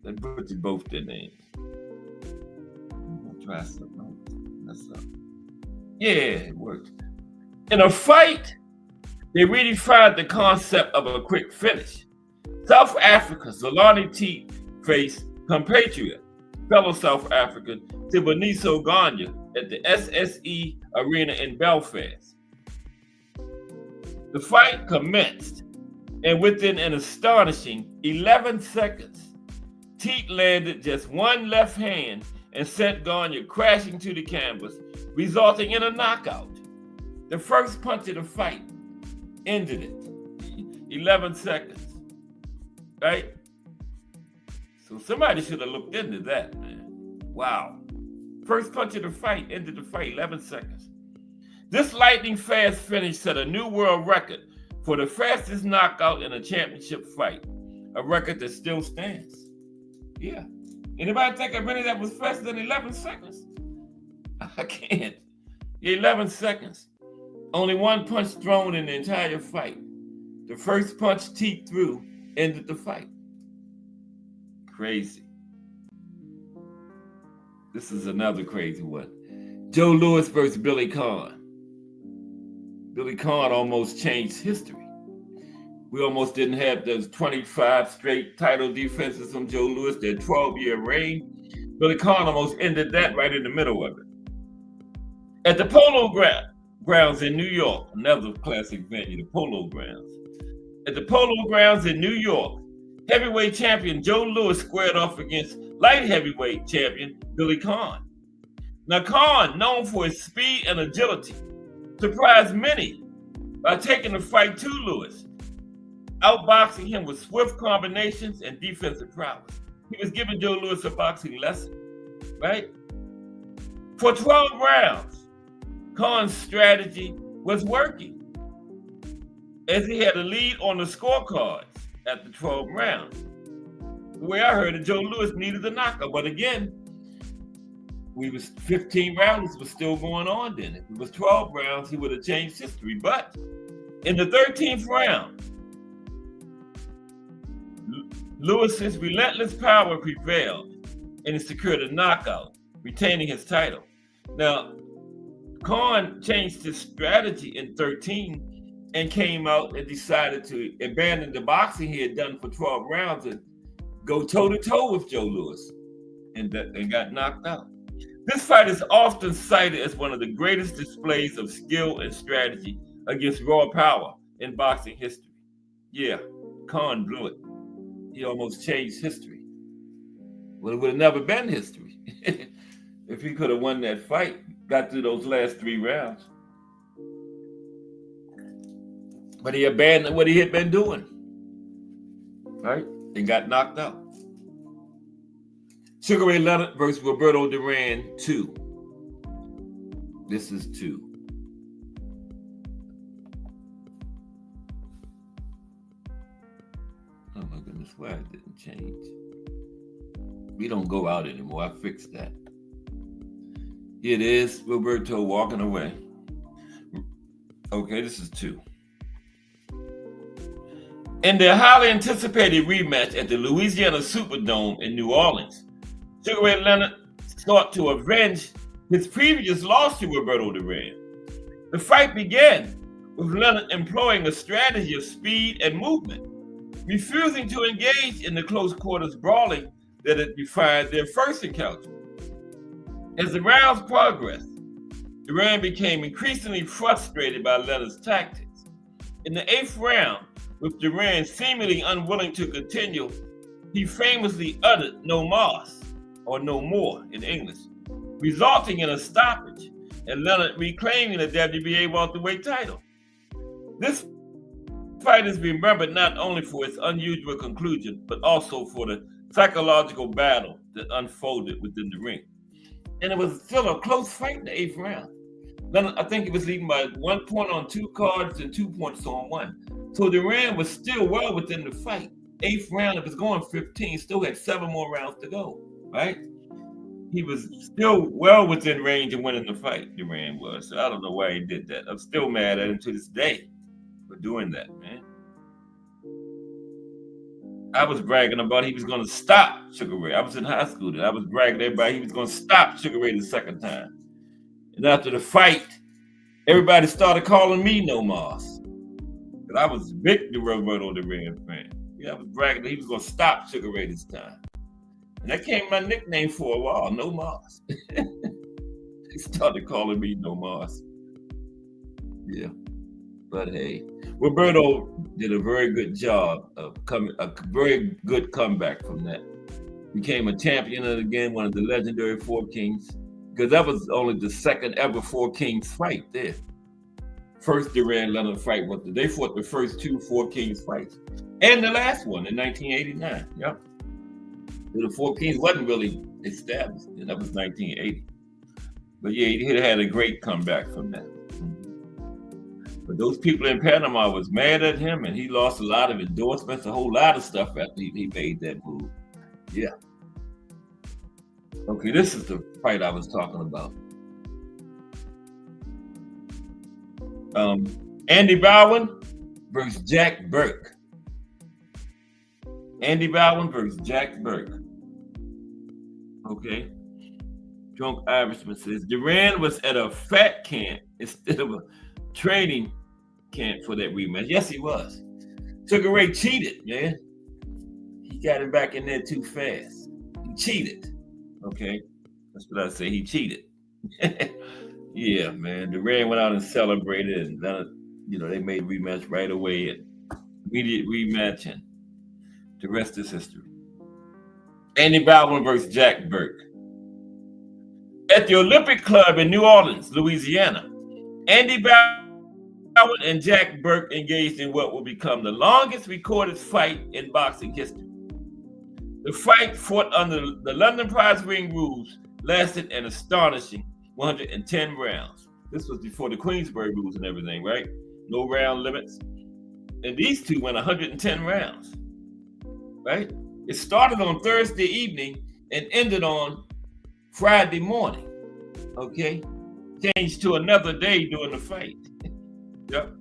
Let's put you both their names. I'll try something. That's up. Yeah, it worked. In a fight, they redefined the concept of a quick finish. South Africa, Zolani Teague faced compatriot, fellow South African, Siboniso Garnia at the SSE Arena in Belfast. The fight commenced, and within an astonishing 11 seconds, Teague landed just one left hand and sent Garnia crashing to the canvas, resulting in a knockout. The first punch of the fight ended it. 11 seconds. Right? So somebody should have looked into that, man. Wow. First punch of the fight ended the fight, 11 seconds. This lightning fast finish set a new world record for the fastest knockout in a championship fight, a record that still stands. Yeah. Anybody think of any that was faster than 11 seconds? I can't. 11 seconds. Only one punch thrown in the entire fight. The first punch Teague threw ended the fight. Crazy. This is another crazy one. Joe Louis versus Billy Conn. Billy Conn almost changed history. We almost didn't have those 25 straight title defenses from Joe Louis, their 12-year reign. Billy Conn almost ended that right in the middle of it. At the Polo Grounds in New York, another classic venue, the Polo Grounds. At the Polo Grounds in New York, heavyweight champion Joe Louis squared off against light heavyweight champion Billy Conn. Now, Conn, known for his speed and agility, surprised many by taking the fight to Lewis, outboxing him with swift combinations and defensive prowess. He was giving Joe Lewis a boxing lesson, right? For 12 rounds, Conn's strategy was working, as he had a lead on the scorecards at the 12 rounds. The way I heard it, Joe Lewis needed a knockout, but again, 15 rounds was still going on then. If it was 12 rounds, he would have changed history. But in the 13th round, Lewis's relentless power prevailed, and he secured a knockout, retaining his title. Now, Conn changed his strategy in 13 and came out and decided to abandon the boxing he had done for 12 rounds and go toe-to-toe with Joe Lewis, and got knocked out. This fight is often cited as one of the greatest displays of skill and strategy against raw power in boxing history. Yeah, Conn blew it. He almost changed history. Well, it would have never been history if he could have won that fight, got through those last 3 rounds. But he abandoned what he had been doing, right? And got knocked out. Sugar Ray Leonard versus Roberto Duran 2. This is 2. Oh my goodness, why it didn't change? We don't go out anymore. I fixed that. Here it is, Roberto walking away. Okay, this is 2. In their highly anticipated rematch at the Louisiana Superdome in New Orleans, Sugar Ray Leonard sought to avenge his previous loss to Roberto Duran. The fight began with Leonard employing a strategy of speed and movement, refusing to engage in the close quarters brawling that had defined their first encounter. As the rounds progressed, Duran became increasingly frustrated by Leonard's tactics. In the 8th round, with Duran seemingly unwilling to continue, he famously uttered "no mas," or "no more" in English, resulting in a stoppage and Leonard reclaiming the WBA welterweight title. This fight is remembered not only for its unusual conclusion, but also for the psychological battle that unfolded within the ring. And it was still a close fight in the 8th round. Leonard, I think he was leading by 1 point on 2 cards and 2 points on 1. So Duran was still well within the fight. 8th round, it was going 15, still had 7 more rounds to go, right? He was still well within range of winning the fight, Duran was. So I don't know why he did that. I'm still mad at him to this day for doing that, man. I was bragging about he was going to stop Sugar Ray. I was in high school, and I was bragging to everybody he was going to stop Sugar Ray the second time. And after the fight, everybody started calling me "no mas." But I was big Roberto Duran fan. Yeah, I was bragging that he was going to stop Sugar Ray this time. And that became my nickname for a while, "no mas." They started calling me "no mas." Yeah. But hey, Roberto did a very good job of a very good comeback from that. Became a champion again, one of the legendary Four Kings, because that was only the second ever Four Kings fight there. First Duran Leonard fight, they fought the first 2 Four Kings fights, and the last one in 1989. Yep. The Four Kings wasn't really established, and that was 1980. But yeah, he had a great comeback from that. But those people in Panama was mad at him, and he lost a lot of endorsements, a whole lot of stuff after he made that move. Yeah. Okay, this is the fight I was talking about. Andy Bowen versus Jack Burke. Andy Bowen versus Jack Burke. Okay. Drunk Irishman says Duran was at a fat camp instead of a training camp for that rematch. Yes, he was. Sugar Ray cheated, man. He got him back in there too fast. He cheated. Okay. That's what I say. He cheated. Yeah, man. Duran went out and celebrated, and then, they made rematch right away, and immediate rematch, and the rest is history. Andy Baldwin versus Jack Burke. At the Olympic Club in New Orleans, Louisiana, Andy Baldwin and Jack Burke engaged in what will become the longest recorded fight in boxing history. The fight, fought under the London prize ring rules, lasted an astonishing 110 rounds. This was before the Queensberry rules and everything, right? No round limits. And these two went 110 rounds, right? It started on Thursday evening and ended on Friday morning, okay? Changed to another day during the fight. Yep.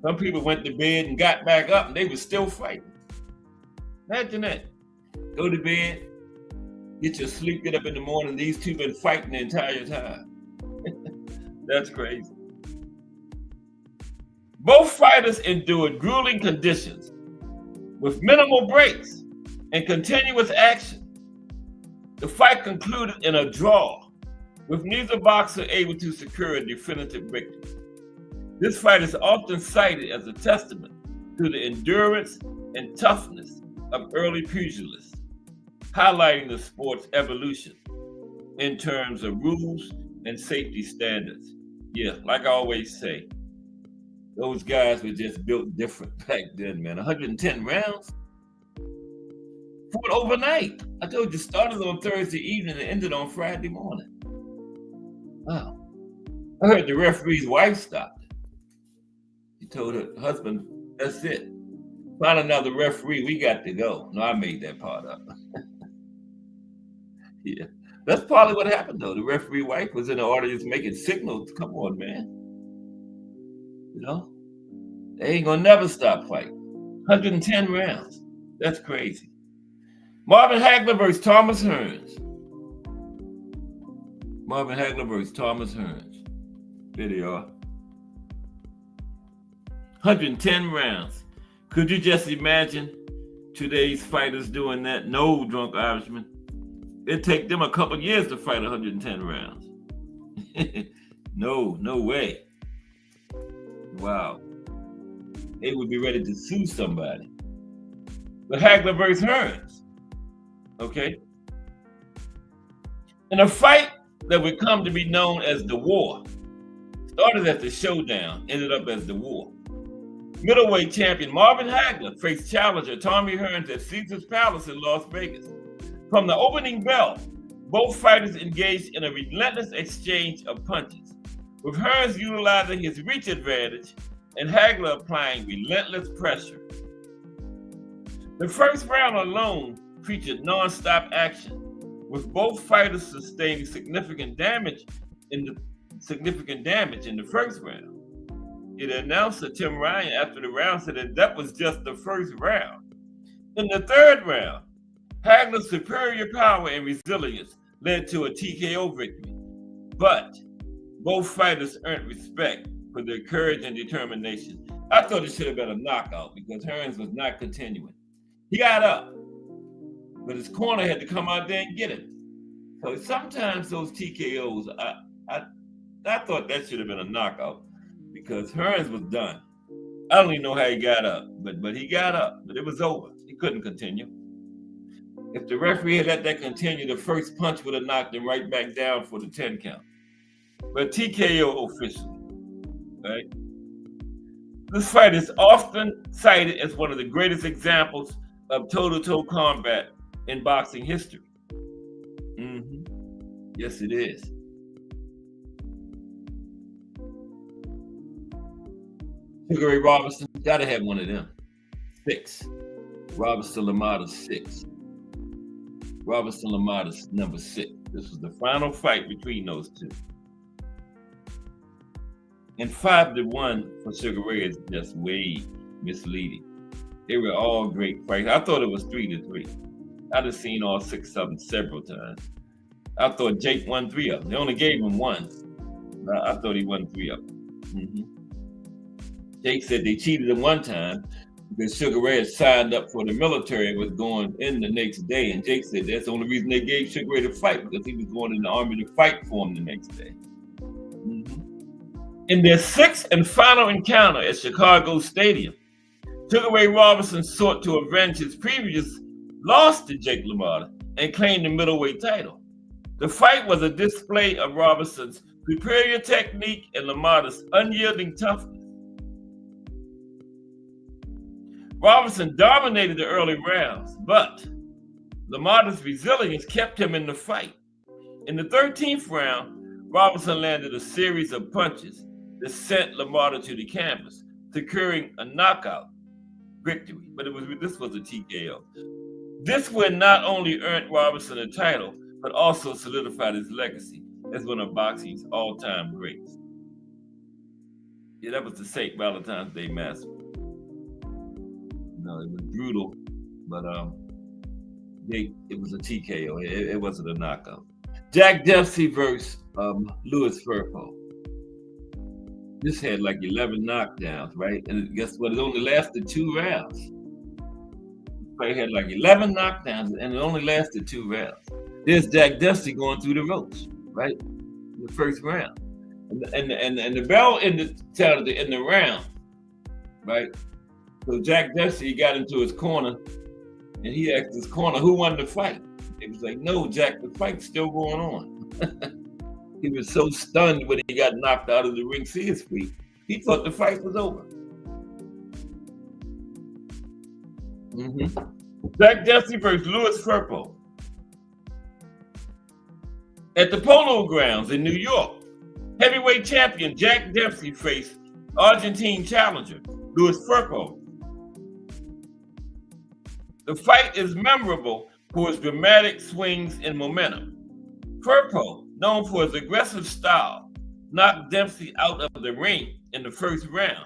Some people went to bed and got back up and they were still fighting. Imagine that. Go to bed, get your sleep, get up in the morning. These two been fighting the entire time. That's crazy. Both fighters endured grueling conditions with minimal breaks and continuous action. The fight concluded in a draw, with neither boxer able to secure a definitive victory. This fight is often cited as a testament to the endurance and toughness of early pugilists, highlighting the sport's evolution in terms of rules and safety standards. Yeah, like I always say, those guys were just built different back then, man. 110 rounds? Fought overnight. I told you, started on Thursday evening and ended on Friday morning. Wow. I heard the referee's wife stopped. She told her husband, that's it. Find another referee, we got to go. No, I made that part up. Yeah. That's probably what happened, though. The referee wife was in the audience making signals. Come on, man. You know, they ain't gonna never stop fighting. 110 rounds. That's crazy. Marvin Hagler versus Thomas Hearns. Marvin Hagler versus Thomas Hearns. There they are. 110 rounds. Could you just imagine today's fighters doing that? No, drunk Irishman. It'd take them a couple years to fight 110 rounds. No way. Wow. They would be ready to sue somebody. But Hagler versus Hearns, okay? In a fight that would come to be known as the War, started as the Showdown, ended up as the War. Middleweight champion Marvin Hagler faced challenger Tommy Hearns at Caesar's Palace in Las Vegas. From the opening bell, both fighters engaged in a relentless exchange of punches, with Hearns utilizing his reach advantage and Hagler applying relentless pressure. The first round alone featured non-stop action, with both fighters sustaining significant damage in the first round. The announcer Tim Ryan after the round said that was just the first round. In the third round, Hagler's superior power and resilience led to a TKO victory, but both fighters earned respect for their courage and determination. I thought it should have been a knockout because Hearns was not continuing. He got up, but his corner had to come out there and get him. So sometimes those TKOs, I thought that should have been a knockout because Hearns was done. I don't even know how he got up, but he got up, but it was over. He couldn't continue. If the referee had let that continue, the first punch would have knocked him right back down for the 10 count. But TKO officially, right? This fight is often cited as one of the greatest examples of toe-to-toe combat in boxing history. Yes, it is. Sugar Ray Robinson, gotta have one of them. 6. Robinson Lamada's 6. Robinson Lamada's number 6. This was the final fight between those two. And 5-1 for Sugar Ray is just way misleading. They were all great fights. I thought it was 3-3. I'd have seen all 6 of them several times. I thought Jake won 3 of them. They only gave him 1. I thought he won 3 of them. Jake said they cheated him one time because Sugar Ray had signed up for the military and was going in the next day. And Jake said that's the only reason they gave Sugar Ray the fight, because he was going in the army to fight for him the next day. In their 6th and final encounter at Chicago Stadium, Sugar Ray Robinson sought to avenge his previous loss to Jake LaMotta and claimed the middleweight title. The fight was a display of Robinson's superior technique and LaMotta's unyielding toughness. Robinson dominated the early rounds, but LaMotta's resilience kept him in the fight. In the 13th round, Robinson landed a series of punches that sent LaMotta to the canvas, securing a knockout victory. But this was a TKO. This win not only earned Robinson a title, but also solidified his legacy as one of boxing's all-time greats. Yeah, that was the St. Valentine's Day Massacre. No, it was brutal, but it was a TKO. It wasn't a knockout. Jack Dempsey versus Louis Firpo. This had like 11 knockdowns, right? And guess what? It only lasted 2 rounds. The fight had like 11 knockdowns, and it only lasted 2 rounds. There's Jack Dempsey going through the ropes, right? In the first round. And the bell in the round, right? So Jack Dempsey got into his corner, and he asked his corner, who won the fight? He was like, no, Jack, the fight's still going on. He was so stunned when he got knocked out of the ring, see his feet. He thought the fight was over. Jack Dempsey versus Louis Firpo. At the Polo Grounds in New York, heavyweight champion Jack Dempsey faced Argentine challenger Louis Firpo. The fight is memorable for its dramatic swings and momentum. Firpo, known for his aggressive style, knocked Dempsey out of the ring in the first round,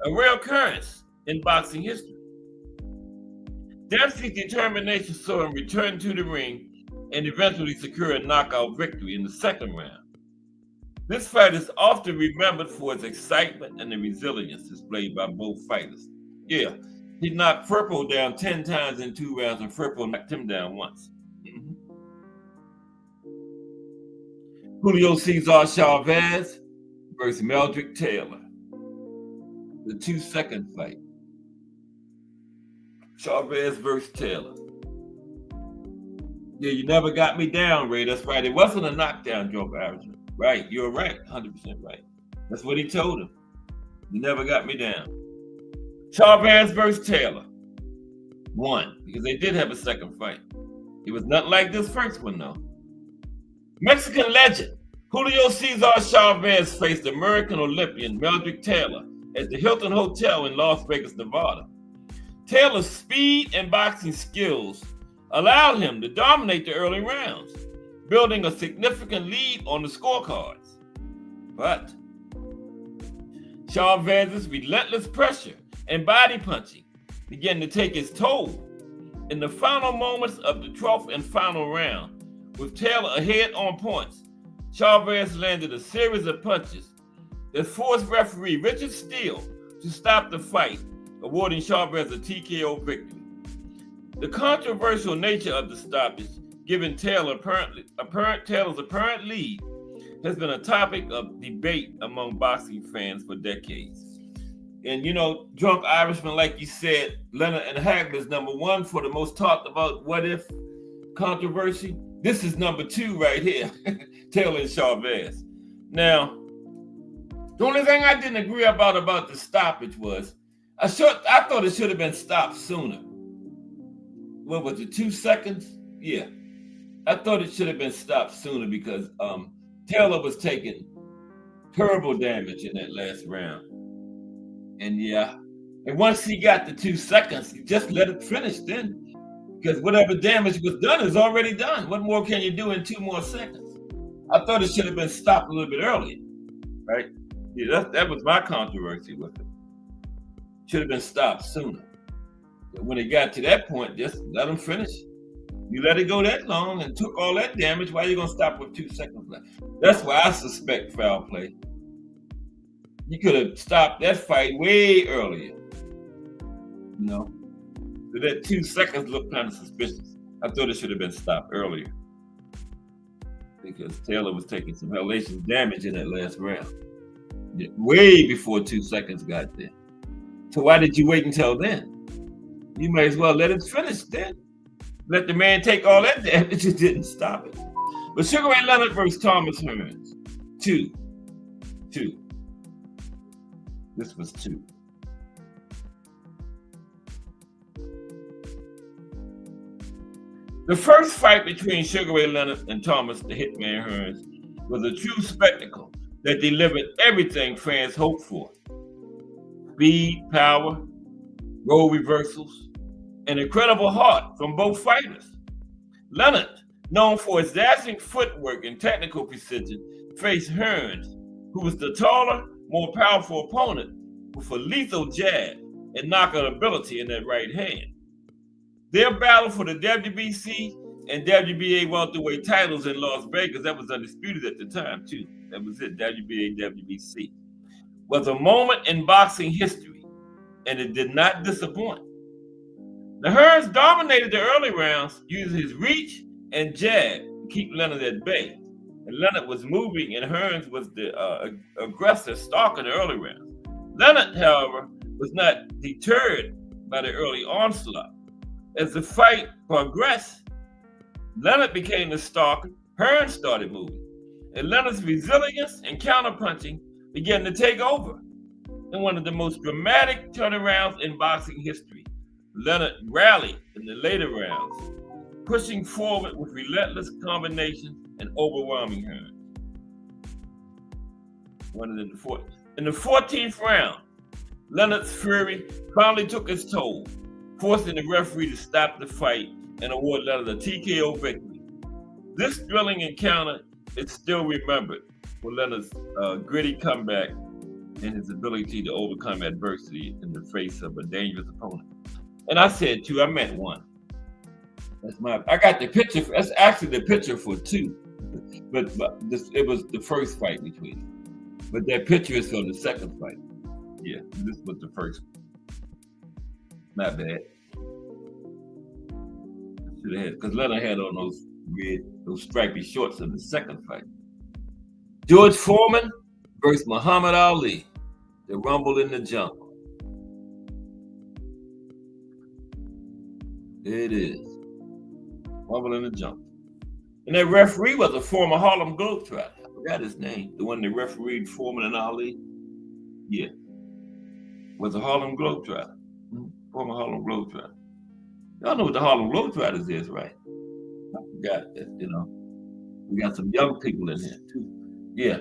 a rare occurrence in boxing history. Dempsey's determination saw him return to the ring and eventually secure a knockout victory in the second round. This fight is often remembered for its excitement and the resilience displayed by both fighters. Yeah, he knocked Firpo down 10 times in 2 rounds, and Firpo knocked him down once. Julio Cesar Chavez versus Meldrick Taylor. The 2-second fight. Chavez versus Taylor. Yeah, you never got me down, Ray. That's right. It wasn't a knockdown, Joe Barringer. Right, you're right. 100% right. That's what he told him. You never got me down. Chavez versus Taylor. Won, because they did have a second fight. It was nothing like this first one, though. Mexican legend Julio Cesar Chavez faced American Olympian Meldrick Taylor at the Hilton Hotel in Las Vegas, Nevada. Taylor's speed and boxing skills allowed him to dominate the early rounds, building a significant lead on the scorecards. But Chavez's relentless pressure and body punching began to take its toll. In the final moments of the 12th and final round, with Taylor ahead on points, Chavez landed a series of punches that forced referee Richard Steele to stop the fight, awarding Chavez a TKO victory. The controversial nature of the stoppage, given Taylor's apparent lead, has been a topic of debate among boxing fans for decades. And you know, Drunk Irishman, like you said, Leonard and Hagler's #1 for the most talked about what if controversy. This is #2 right here, Taylor and Chavez. Now, the only thing I didn't agree about the stoppage was, I thought it should have been stopped sooner. What was it, 2 seconds? Yeah. I thought it should have been stopped sooner because Taylor was taking terrible damage in that last round. And yeah, and once he got the 2 seconds, you just let it finish then. Because whatever damage was done is already done. What more can you do in 2 more seconds? I thought it should have been stopped a little bit earlier, right? Yeah, that was my controversy with it. Should have been stopped sooner. But when it got to that point, just let him finish. You let it go that long and took all that damage, why are you going to stop with 2 seconds left? That's why I suspect foul play. You could have stopped that fight way earlier. You know? So that 2 seconds looked kind of suspicious. I thought it should have been stopped earlier. Because Taylor was taking some hellacious damage in that last round. Way before 2 seconds got there. So why did you wait until then? You might as well let it finish then. Let the man take all that damage, it didn't stop it. But Sugar Ray Leonard versus Thomas Hearns. 2. This was 2. The first fight between Sugar Ray Leonard and Thomas the Hitman Hearns was a true spectacle that delivered everything fans hoped for. Speed, power, role reversals, and incredible heart from both fighters. Leonard, known for his dashing footwork and technical precision, faced Hearns, who was the taller, more powerful opponent with a lethal jab and knockout ability in that right hand. Their battle for the WBC and WBA welterweight titles in Las Vegas, that was undisputed at the time too, that was it, WBA, WBC, was a moment in boxing history, and it did not disappoint. The Hearns dominated the early rounds using his reach and jab to keep Leonard at bay. And Leonard was moving, and Hearns was the aggressive stalker in the early rounds. Leonard, however, was not deterred by the early onslaught. As the fight progressed, Leonard became the stalker, Hearns started moving, and Leonard's resilience and counterpunching began to take over. In one of the most dramatic turnarounds in boxing history, Leonard rallied in the later rounds, pushing forward with relentless combinations and overwhelming Hearns. In the 14th round, Leonard's fury finally took its toll, forcing the referee to stop the fight and award Leonard a TKO victory. This thrilling encounter is still remembered for Leonard's gritty comeback and his ability to overcome adversity in the face of a dangerous opponent. And I said 2, I meant 1. I got the picture. That's actually the picture for 2, but it was the first fight between them. But that picture is from the second fight. Yeah, this was the first. Not bad. Should have had, because Leonard had on those stripy shorts in the second fight. George Foreman versus Muhammad Ali, the Rumble in the Jungle. It is. Rumble in the Jungle. And that referee was a former Harlem Globetrotter. I forgot his name. The one that refereed Foreman and Ali. Yeah. Was a Harlem Globetrotter. Former Harlem Globetrotter. Y'all know what the Harlem Globetrotters is, right? I forgot that, We got some young people in here, too. Yeah.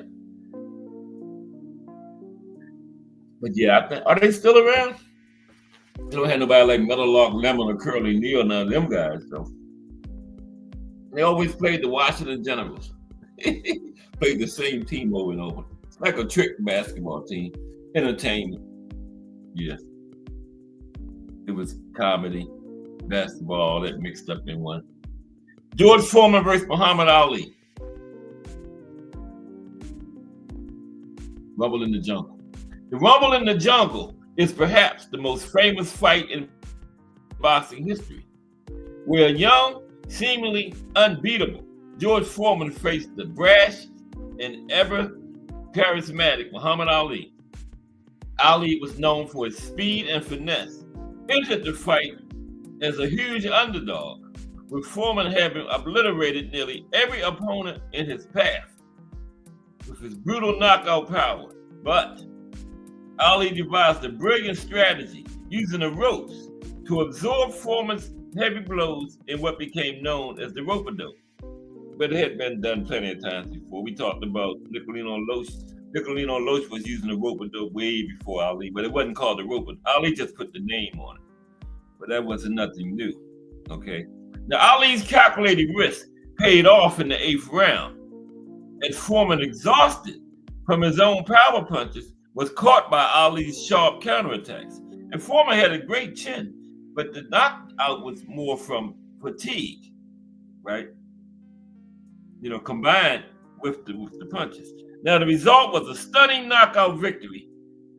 But yeah, are they still around? They don't have nobody like Metal Lark Lemon or Curly Neal, none of them guys, though. They always played the Washington Generals. Played the same team over and over. It's like a trick basketball team. Entertainment. Yeah. It was comedy, basketball, all that mixed up in one. George Foreman versus Muhammad Ali. Rumble in the Jungle. The Rumble in the Jungle is perhaps the most famous fight in boxing history, where a young, seemingly unbeatable George Foreman faced the brash and ever charismatic Muhammad Ali. Ali was known for his speed and finesse, entered the fight as a huge underdog, with Foreman having obliterated nearly every opponent in his path with his brutal knockout power. But Ali devised a brilliant strategy using the ropes to absorb Foreman's heavy blows in what became known as the rope-a-dope. But it had been done plenty of times before. We talked about Nicolino Loach. Nicolino Loach was using the rope-a-dope way before Ali, but it wasn't called the rope-a-dope. Ali just put the name on it. But that wasn't nothing new, okay? Now, Ali's calculated risk paid off in the 8th round, and Foreman, exhausted from his own power punches, was caught by Ali's sharp counterattacks. And Foreman had a great chin, but the knockout was more from fatigue, right? Combined with the punches. Now, the result was a stunning knockout victory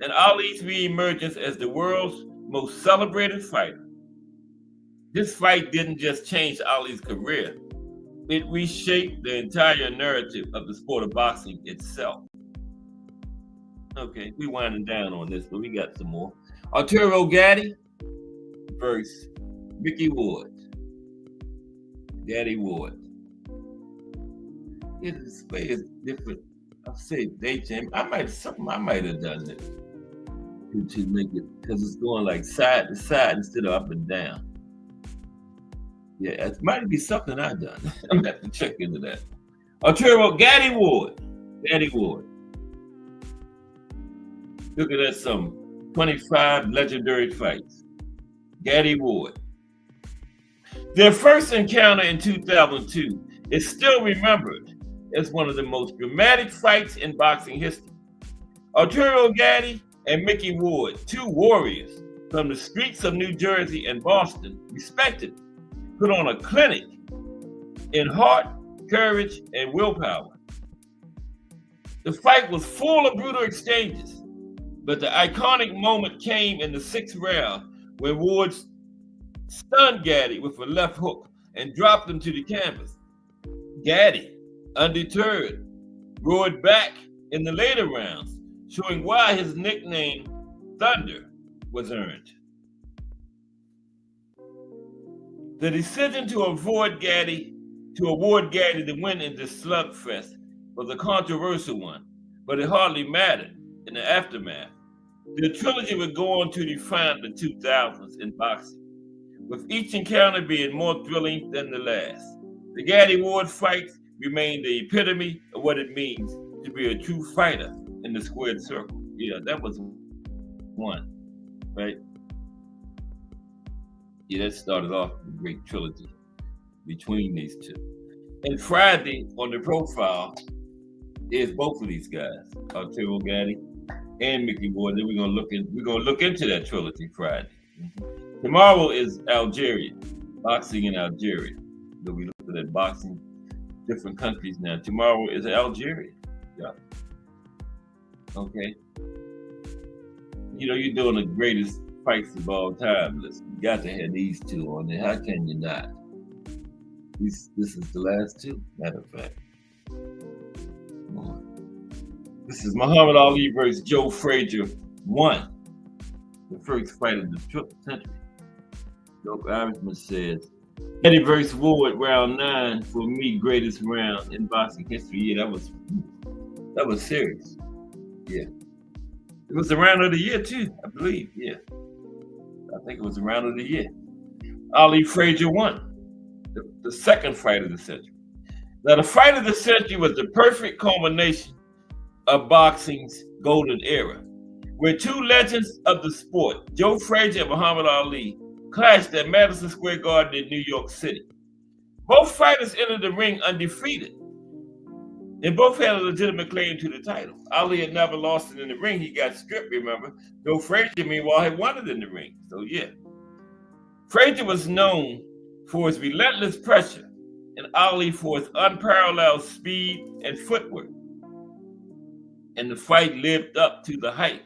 and Ali's reemergence as the world's most celebrated fighter. This fight didn't just change Ali's career, it reshaped the entire narrative of the sport of boxing itself. Okay, we winding down on this, but we got some more. Arturo Gatti versus Mickey Woods. Gaddy Ward. His way is different. I'll say day champ. I might have done it to make it because it's going like side to side instead of up and down. Yeah, it might be something I've done. I'm gonna have to check into that. Arturo Gaddy Ward. Gaddy Ward. Look at that, some 25 legendary fights. Gaddy Ward. Their first encounter in 2002 is still remembered as one of the most dramatic fights in boxing history. Arturo Gaddy and Mickey Ward, two warriors from the streets of New Jersey and Boston, respectively, put on a clinic in heart, courage, and willpower. The fight was full of brutal exchanges, but the iconic moment came in the sixth round when Ward stunned Gaddy with a left hook and dropped him to the canvas. Gaddy, undeterred, roared back in the later rounds, showing why his nickname Thunder was earned. The decision to award Gaddy the win in this slugfest was a controversial one, but it hardly mattered in the aftermath. The trilogy would go on to define the 2000s in boxing, with each encounter being more thrilling than the last. The Gaddy Ward fights remain the epitome of what it means to be a true fighter in the squared circle. Yeah, that was one, right? Yeah, that started off a great trilogy between these two. And Friday on the profile is both of these guys, Arturo Gaddy and Mickey Ward. Then we're gonna look into that trilogy Friday. Mm-hmm. Tomorrow is Algeria, boxing in Algeria. So we look at that boxing, different countries now. Tomorrow is Algeria. Yeah. Okay. You know, you're doing the greatest fights of all time. Listen, you got to have these two on there. How can you not? This is the last two, matter of fact. Come on. This is Muhammad Ali versus Joe Frazier 1, the first fight of the century. Joe Irishman says, Eddie versus Ward, round 9, for me, greatest round in boxing history. Yeah, that was serious. Yeah. It was the round of the year too, I believe. Yeah. I think it was the round of the year. Ali Frazier won. The second fight of the century. Now, the fight of the century was the perfect culmination of boxing's golden era, where two legends of the sport, Joe Frazier and Muhammad Ali, clashed at Madison Square Garden in New York City. Both fighters entered the ring undefeated, and both had a legitimate claim to the title. Ali had never lost it in the ring. He got stripped, remember? Joe Frazier, meanwhile, had won it in the ring. So, yeah. Frazier was known for his relentless pressure, and Ali for his unparalleled speed and footwork. And the fight lived up to the hype.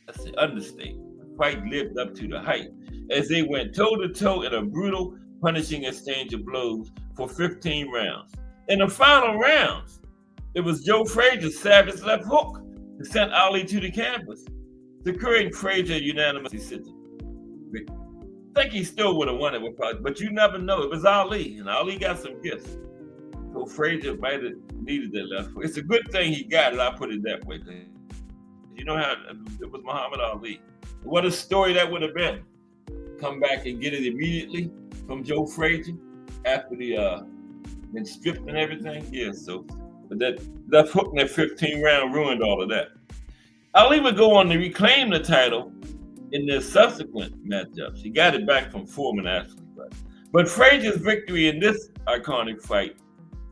That's the understatement. The fight lived up to the hype as they went toe-to-toe in a brutal, punishing exchange of blows for 15 rounds. In the final rounds, it was Joe Frazier's savage left hook that sent Ali to the canvas, securing Frazier a unanimous decision. I think he still would have won it, but you never know. It was Ali, and Ali got some gifts. So Frazier might have needed that left hook. It's a good thing he got it, I'll put it that way. You know how it was Muhammad Ali. What a story that would have been. Come back and get it immediately from Joe Frazier after the been stripped and everything. Yeah, so but that hook in that 15 round ruined all of that. Ali would go on to reclaim the title in their subsequent matchups. He got it back from Foreman actually. But Frazier's victory in this iconic fight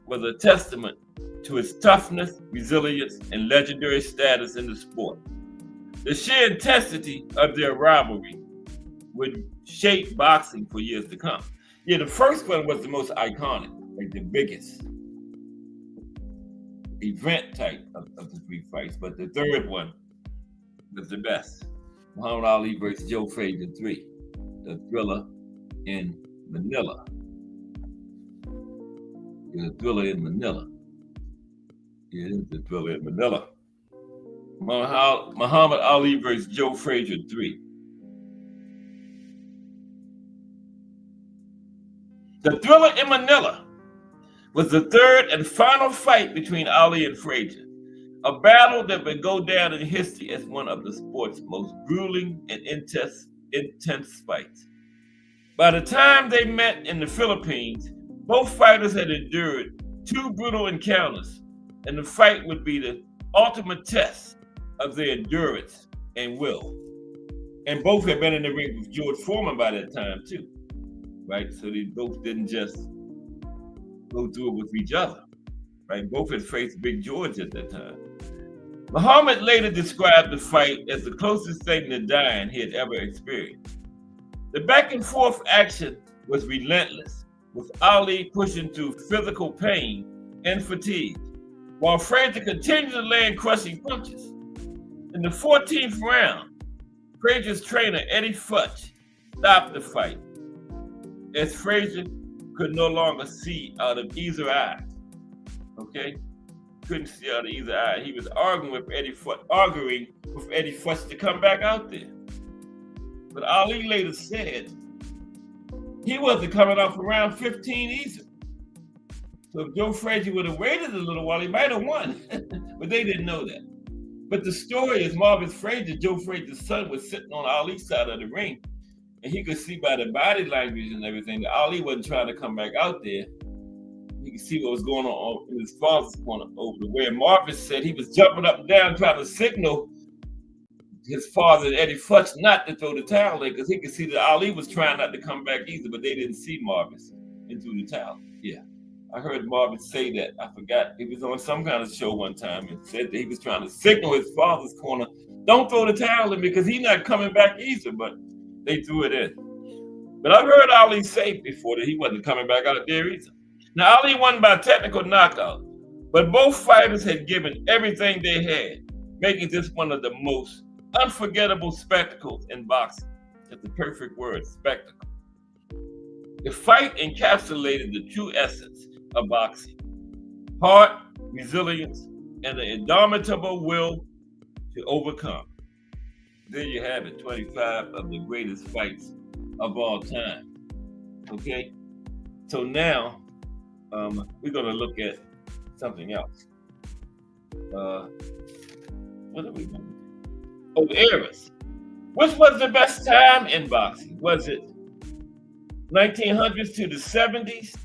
was a testament to his toughness, resilience, and legendary status in the sport. The sheer intensity of their rivalry would shape boxing for years to come. Yeah, the first one was the most iconic, like the biggest event type of the three fights, but the third one was the best. Muhammad Ali versus Joe Frazier 3, the thriller in Manila. Yeah, the thriller in Manila. Yeah, it is the thriller in Manila. Muhammad Ali versus Joe Frazier 3. The Thriller in Manila was the third and final fight between Ali and Frazier, a battle that would go down in history as one of the sport's most grueling and intense fights. By the time they met in the Philippines, both fighters had endured two brutal encounters, and the fight would be the ultimate test of their endurance and will. And both had been in the ring with George Foreman by that time too, right? So they both didn't just go through it with each other, right? Both had faced Big George at that time. Muhammad later described the fight as the closest thing to dying he had ever experienced. The back and forth action was relentless, with Ali pushing through physical pain and fatigue, while Frazier continued to land crushing punches. In the 14th round, Frazier's trainer, Eddie Futch, stopped the fight, as Frazier could no longer see out of either eye. Okay? Couldn't see out of either eye. He was arguing with Eddie Futch to come back out there. But Ali later said he wasn't coming off around 15 either. So if Joe Frazier would have waited a little while, he might have won. But they didn't know that. But the story is Marvin Frazier, Joe Frazier's son, was sitting on Ali's side of the ring, and he could see by the body language and everything that Ali wasn't trying to come back out there. He could see what was going on in his father's corner over the way. And Marvin said he was jumping up and down trying to signal his father and Eddie Futch not to throw the towel in, because he could see that Ali was trying not to come back either, but they didn't see Marvin and threw the towel. Yeah. I heard Marvin say that. I forgot. He was on some kind of show one time and said that he was trying to signal his father's corner, don't throw the towel in because he's not coming back either, but they threw it in. But I've heard Ali say before that he wasn't coming back out there either. Now, Ali won by technical knockout, but both fighters had given everything they had, making this one of the most unforgettable spectacles in boxing. That's the perfect word, spectacle. The fight encapsulated the true essence of boxing: heart, resilience, and the indomitable will to overcome. There you have it, 25 of the greatest fights of all time. Okay? So now, we're going to look at something else. What are we going to do? Oh, eras. Which was the best time in boxing? Was it 1900s to the 70s,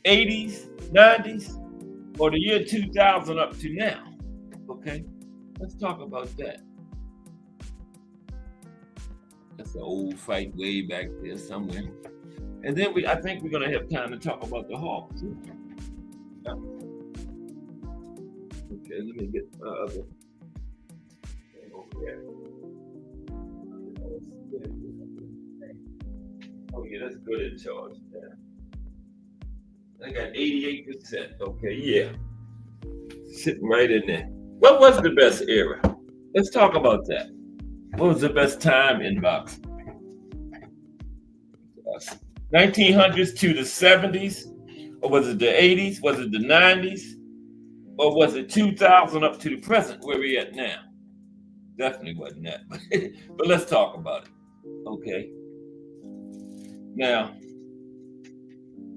80s, 90s, or the year 2000 up to now? Okay, let's talk about that. That's an old fight way back there somewhere. And then I think we're gonna have time to talk about the Hawks too. Yeah. Okay, let me get my other thing over there. Oh yeah, that's good in charge. Yeah. I got 88%. Okay, yeah. Sitting right in there. What was the best era? Let's talk about that. What was the best time in boxing? 1900s to the 70s? Or was it the 80s? Was it the 90s? Or was it 2000 up to the present, where we at now? Definitely wasn't that. But let's talk about it. Okay. Now,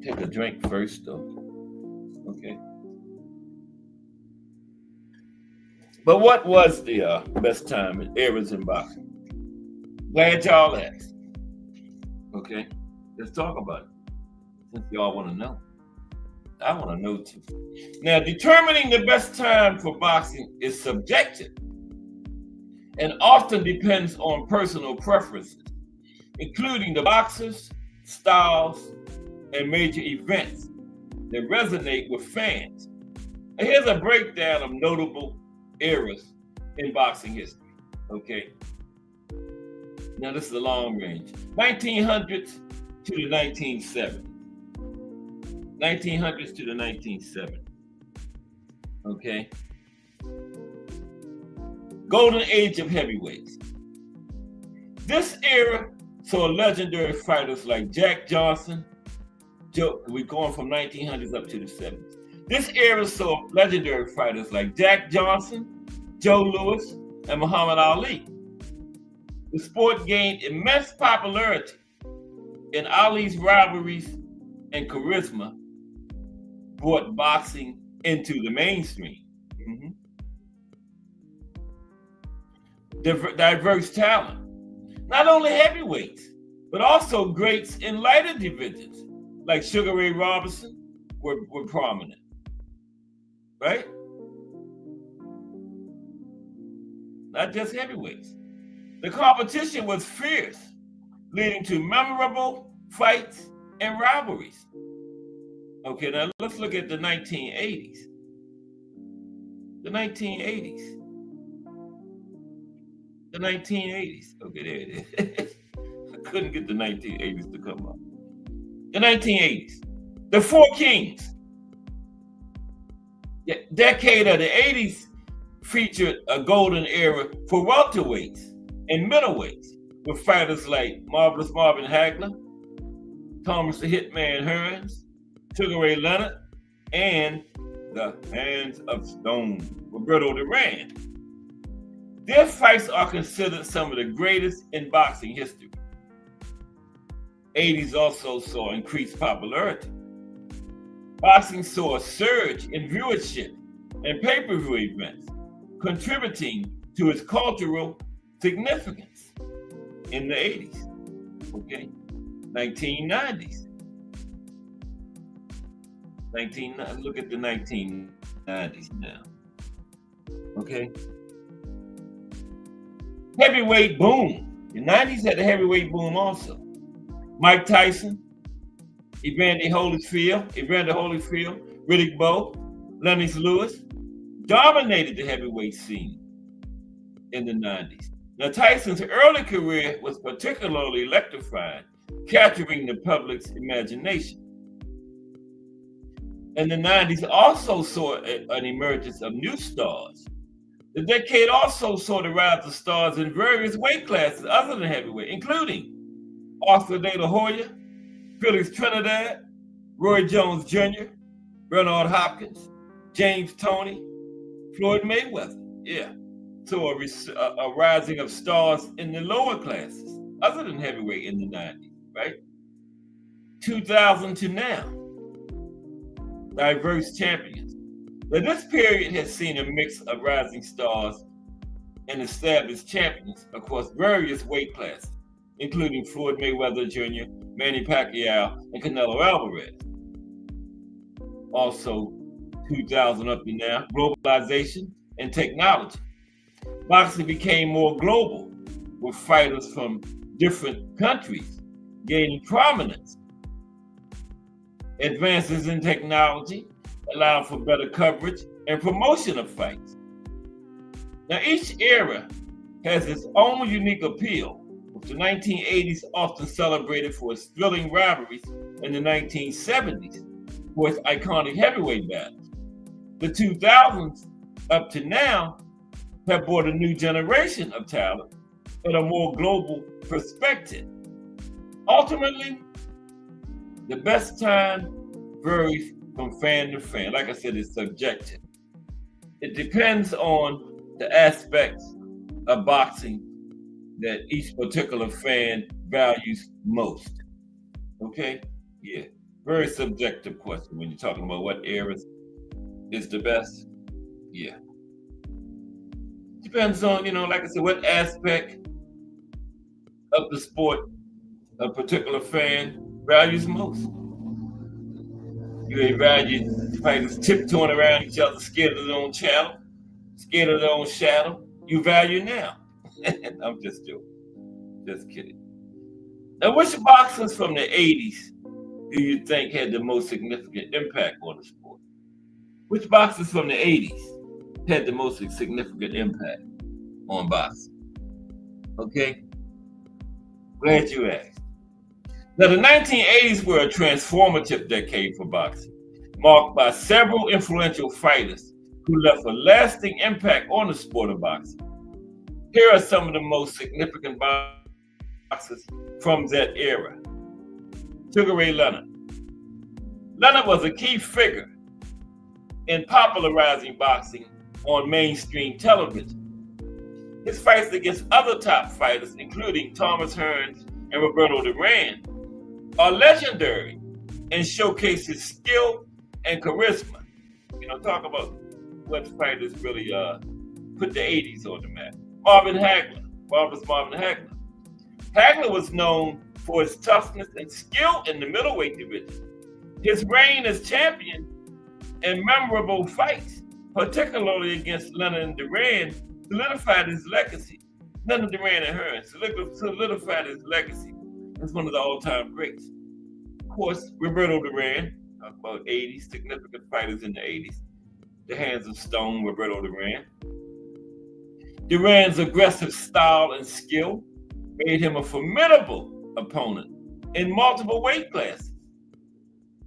take a drink first, though. Okay. But what was the best time in eras in boxing? Glad y'all asked. Okay, let's talk about it. Since y'all want to know, I want to know too. Now, determining the best time for boxing is subjective and often depends on personal preferences, including the boxers, styles, and major events that resonate with fans. And here's a breakdown of notable eras in boxing history. Okay. Now this is a long range. 1900s to the 1970s. 1900s to the 1970s. Okay. Golden age of heavyweights. This era saw legendary fighters like Jack Johnson. We're going from 1900s up to the 70s. This era saw legendary fighters like Jack Johnson, Joe Louis, and Muhammad Ali. The sport gained immense popularity, and Ali's rivalries and charisma brought boxing into the mainstream. Diverse talent, not only heavyweights, but also greats in lighter divisions, like Sugar Ray Robinson were prominent, right? Not just heavyweights. The competition was fierce, leading to memorable fights and rivalries. Okay, now let's look at the 1980s. The 1980s. The 1980s. Okay, there it is. I couldn't get the 1980s to come up. The 1980s. The Four Kings. The decade of the 80s featured a golden era for welterweights and middleweights, with fighters like Marvelous Marvin Hagler, Thomas the Hitman Hearns, Sugar Ray Leonard, and the Hands of Stone, Roberto Duran. Their fights are considered some of the greatest in boxing history. 80s also saw increased popularity. Boxing saw a surge in viewership and pay-per-view events, contributing to its cultural significance in the 80s. Okay, 1990s. Look at the 1990s now. Okay. Heavyweight boom. The 90s had a heavyweight boom also. Mike Tyson, Evander Holyfield, Riddick Bowe, Lennox Lewis dominated the heavyweight scene in the 90s. Now, Tyson's early career was particularly electrifying, capturing the public's imagination. And the 90s also saw an emergence of new stars. The decade also saw the rise of stars in various weight classes other than heavyweight, including Arthur De La Hoya, Felix Trinidad, Roy Jones Jr., Bernard Hopkins, James Toney, Floyd Mayweather. Yeah. So a rising of stars in the lower classes other than heavyweight in the 90s, right? 2000 to now. Diverse champions. Now, this period has seen a mix of rising stars and established champions across various weight classes, including Floyd Mayweather Jr., Manny Pacquiao, and Canelo Alvarez. Also, 2000 up to now, globalization and technology. Boxing became more global, with fighters from different countries gaining prominence. Advances in technology allow for better coverage and promotion of fights. Now, each era has its own unique appeal, with the 1980s often celebrated for its thrilling rivalries, and the 1970s for its iconic heavyweight battles. The 2000s up to now have brought a new generation of talent and a more global perspective. Ultimately, the best time varies from fan to fan. Like I said, it's subjective. It depends on the aspects of boxing that each particular fan values most. Okay? Yeah. Very subjective question when you're talking about what era is the best. Yeah. Depends on, like I said, what aspect of the sport a particular fan values most. You may value fighters tiptoeing around each other, scared of their own channel, scared of their own shadow. You value now. I'm just joking. Just kidding. Now, which boxers from the 80s do you think had the most significant impact on the sport? Which boxers from the 80s had the most significant impact on boxing? Okay? Glad you asked. Now, the 1980s were a transformative decade for boxing, marked by several influential fighters who left a lasting impact on the sport of boxing. Here are some of the most significant boxers from that era. Sugar Ray Leonard. Leonard was a key figure in popularizing boxing on mainstream television. His fights against other top fighters, including Thomas Hearns and Roberto Duran, are legendary and showcase his skill and charisma. Talk about what fighters really put the 80s on the map. Marvin Hagler. Marvin Hagler. Hagler was known for his toughness and skill in the middleweight division. His reign as champion and memorable fights, particularly against Leonard and Duran, solidified his legacy. Leonard Duran and Hearn solidified his legacy as one of the all-time greats. Of course, Roberto Duran, talk about 80s, significant fighters in the 80s. The Hands of Stone, Roberto Duran. Duran's aggressive style and skill made him a formidable opponent in multiple weight classes.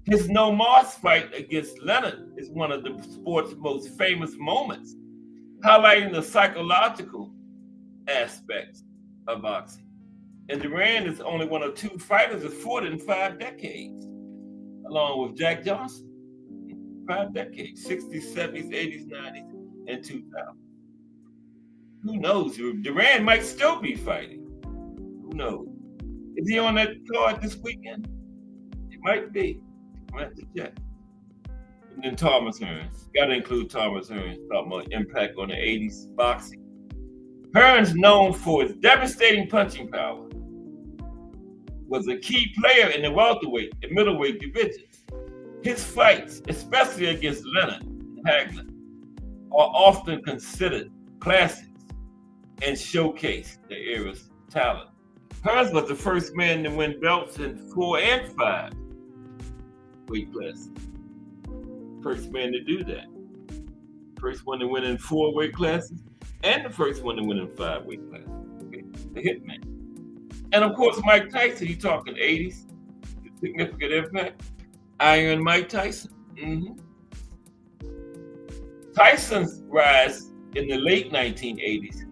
His no Mars fight against Leonard is one of the sport's most famous moments, highlighting the psychological aspects of boxing. And Duran is only one of two fighters that fought in 5 decades, along with Jack Johnson. 5 decades, 60s, 70s, 80s, 90s, and 2000. Who knows? Duran might still be fighting. Who knows? Is he on that card this weekend? It might be. I have to check. And then Thomas Hearns. Got to include Thomas Hearns, talking about impact on the 80s boxing. Hearns, known for his devastating punching power, was a key player in the welterweight and middleweight divisions. His fights, especially against Leonard and Hagler, are often considered classics and showcase the era's talent. Hearns was the first man to win belts in 4 and 5 weight classes. First man to do that. First one to win in 4 weight classes, and the first one to win in 5 weight classes. Okay. The hitman. And of course, Mike Tyson, you talking 80s, significant impact. Iron Mike Tyson. Tyson's rise in the late 1980s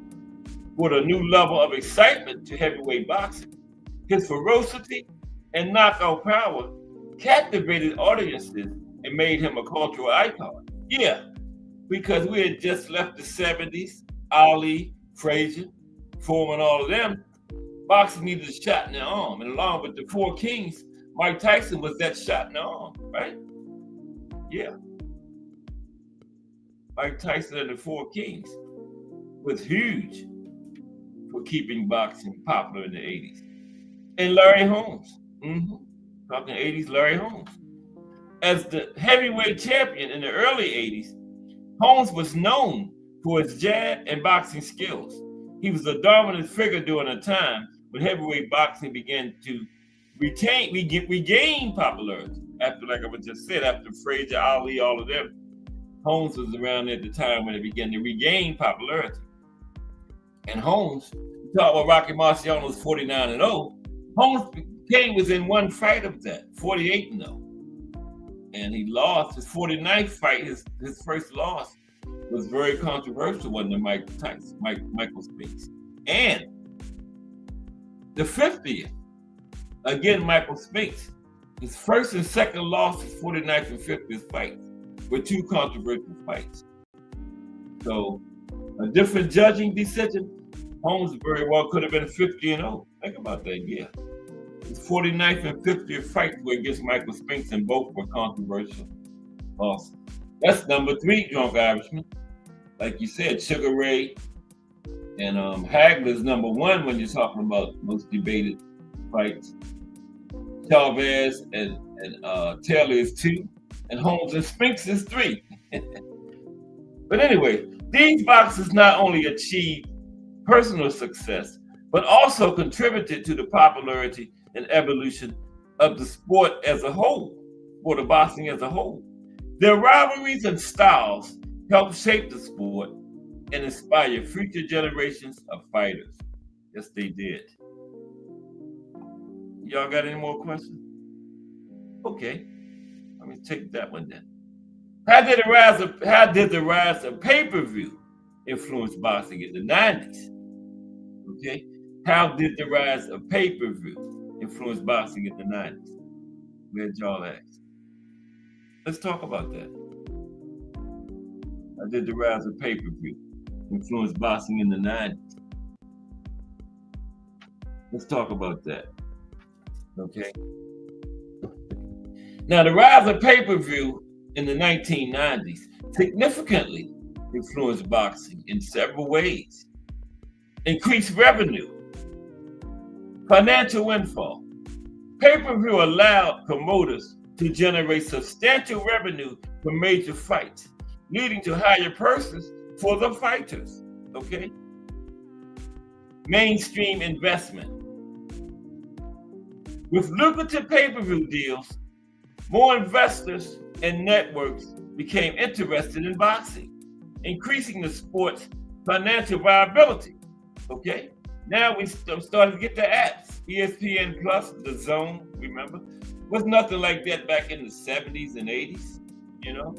brought a new level of excitement to heavyweight boxing. His ferocity and knockout power captivated audiences and made him a cultural icon. Yeah, because we had just left the 70s, Ali, Frazier, Foreman, all of them. Boxing needed a shot in the arm, and along with the 4 Kings, Mike Tyson was that shot in the arm, right? Yeah. Mike Tyson and the 4 Kings was huge for keeping boxing popular in the 80s. And Larry Holmes, talking 80s, Larry Holmes. As the heavyweight champion in the early 80s, Holmes was known for his jab and boxing skills. He was a dominant figure during a time when heavyweight boxing began to regain popularity. After, like I just said, after Frazier, Ali, all of them, Holmes was around at the time when it began to regain popularity. And Holmes, we talk about Rocky Marciano's 49-0. Holmes came within 1 fight of that, 48-0. And he lost his 49th fight. His first loss was very controversial, wasn't it, Michael Spinks? And the 50th, again, Michael Spinks, his first and second losses, 49th and 50th fights, were 2 controversial fights. So a different judging decision, Holmes very well could have been 50-0. Think about that, yeah. His 49th and 50th fights were against Michael Spinks, and both were controversial losses. That's number 3, Drunk Irishman. Like you said, Sugar Ray and Hagler's number 1 when you're talking about most debated fights. Chavez and Taylor is 2, and Holmes and Spinks is 3. But anyway, these boxers not only achieved personal success, but also contributed to the popularity and evolution of the sport as a whole, or the boxing as a whole. Their rivalries and styles helped shape the sport and inspire future generations of fighters. Yes, they did. Y'all got any more questions? Okay, let me take that one then. How did the rise of pay-per-view influence boxing in the 90s? Okay, how did the rise of pay-per-view influence boxing in the 90s? Glad y'all asked. Let's talk about that. How did the rise of pay-per-view influence boxing in the 90s? Let's talk about that. Okay. Now, the rise of pay-per-view in the 1990s significantly influenced boxing in several ways. Increased revenue, financial windfall. Pay-per-view allowed promoters to generate substantial revenue from major fights, leading to higher purses for the fighters, okay? Mainstream investment. With lucrative pay-per-view deals, more investors and networks became interested in boxing, increasing the sport's financial viability, okay? Now we started to get the apps, ESPN Plus, The Zone, remember? Was nothing like that back in the 70s and 80s, you know?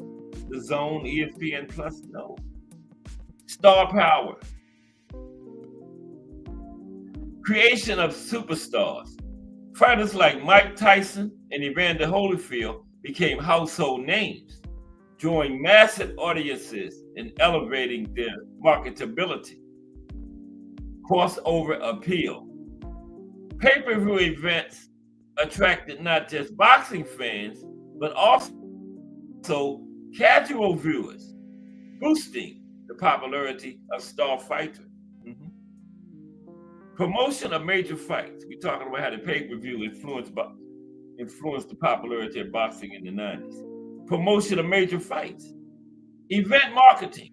The Zone, ESPN Plus, no. Star power. Creation of superstars. Fighters like Mike Tyson and Evander Holyfield became household names, drawing massive audiences and elevating their marketability. Crossover appeal. Pay-per-view events attracted not just boxing fans, but also casual viewers, boosting the popularity of star fighters. Promotion of major fights. We're talking about how the pay-per-view influenced the popularity of boxing in the 90s. Promotion of major fights. Event marketing.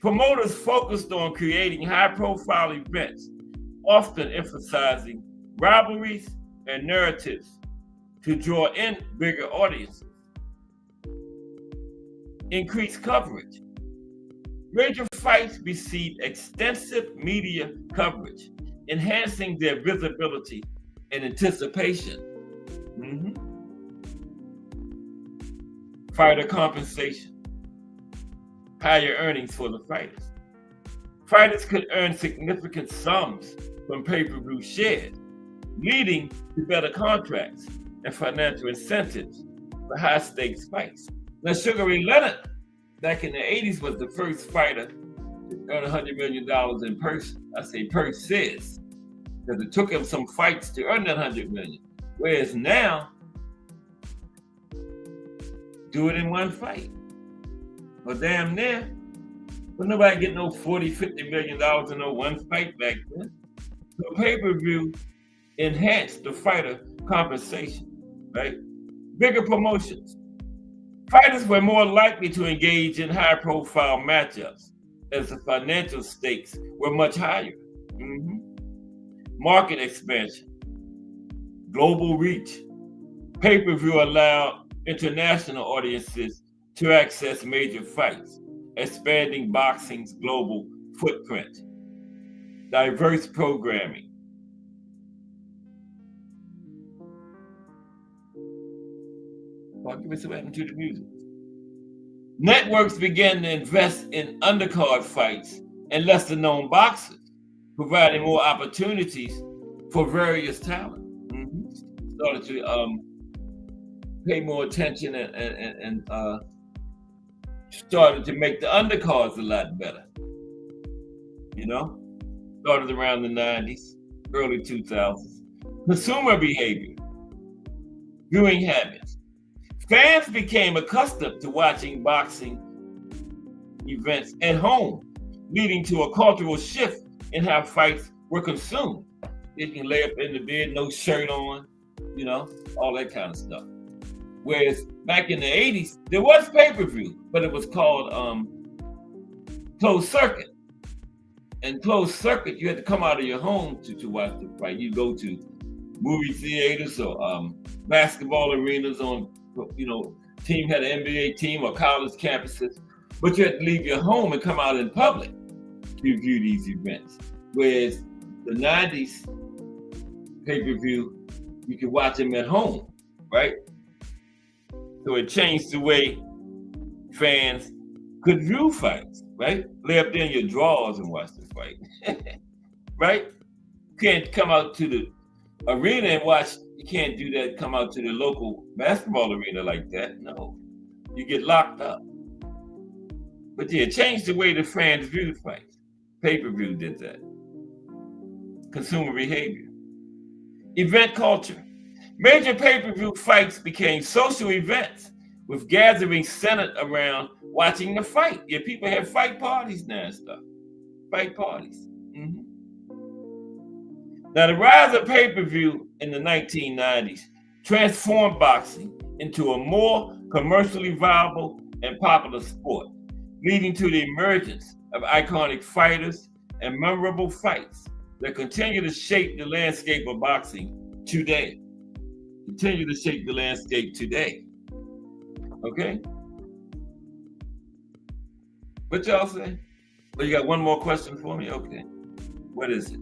Promoters focused on creating high-profile events, often emphasizing rivalries and narratives to draw in bigger audiences. Increased coverage. Major fights received extensive media coverage, enhancing their visibility and anticipation. Fighter compensation. Higher earnings for the fighters. Fighters could earn significant sums from pay-per-view shares, leading to better contracts and financial incentives for high-stakes fights. Now, Sugar Ray Leonard, back in the 80s, was the first fighter to earn $100 million in purse. I say purses, because it took him some fights to earn that $100 million. Whereas now, do it in one fight. Well, damn near. But nobody get no $40, $50 million in no one fight back then. So pay-per-view enhanced the fighter compensation, right? Bigger promotions. Fighters were more likely to engage in high-profile matchups as the financial stakes were much higher. Market expansion. Global reach. Pay-per-view allowed international audiences to access major fights, expanding boxing's global footprint. Diverse programming. Well, give me some action to the music. Networks began to invest in undercard fights and lesser-known boxers, providing more opportunities for various talent. Started to pay more attention and started to make the undercards a lot better. You know, started around the 90s, early 2000s. Consumer behavior, viewing habits. Fans became accustomed to watching boxing events at home, leading to a cultural shift in how fights were consumed. You can lay up in the bed, no shirt on, you know, all that kind of stuff. Whereas back in the 80s, there was pay-per-view, but it was called closed circuit. And closed circuit, you had to come out of your home to watch the fight. You go to movie theaters or basketball arenas on, you know, team had an NBA team or college campuses, but you had to leave your home and come out in public to view these events. Whereas the 90s pay-per-view, you could watch them at home, right? So it changed the way fans could view fights, right? Lay up there in your drawers and watch the fight, right? You can't come out to the arena and watch. You can't do that, come out to the local basketball arena like that. No, you get locked up. But yeah, it changed the way the fans viewed fights. Pay-per-view did that. Consumer behavior. Event culture. Major pay-per-view fights became social events with gatherings centered around watching the fight. Yeah, people have fight parties now and stuff. Fight parties. Mm-hmm. Now, the rise of pay-per-view in the 1990s transformed boxing into a more commercially viable and popular sport, leading to the emergence of iconic fighters and memorable fights that continue to shape the landscape of boxing today. Continue to shape the landscape today. Okay? What y'all say? Well, you got one more question for me? Okay. What is it?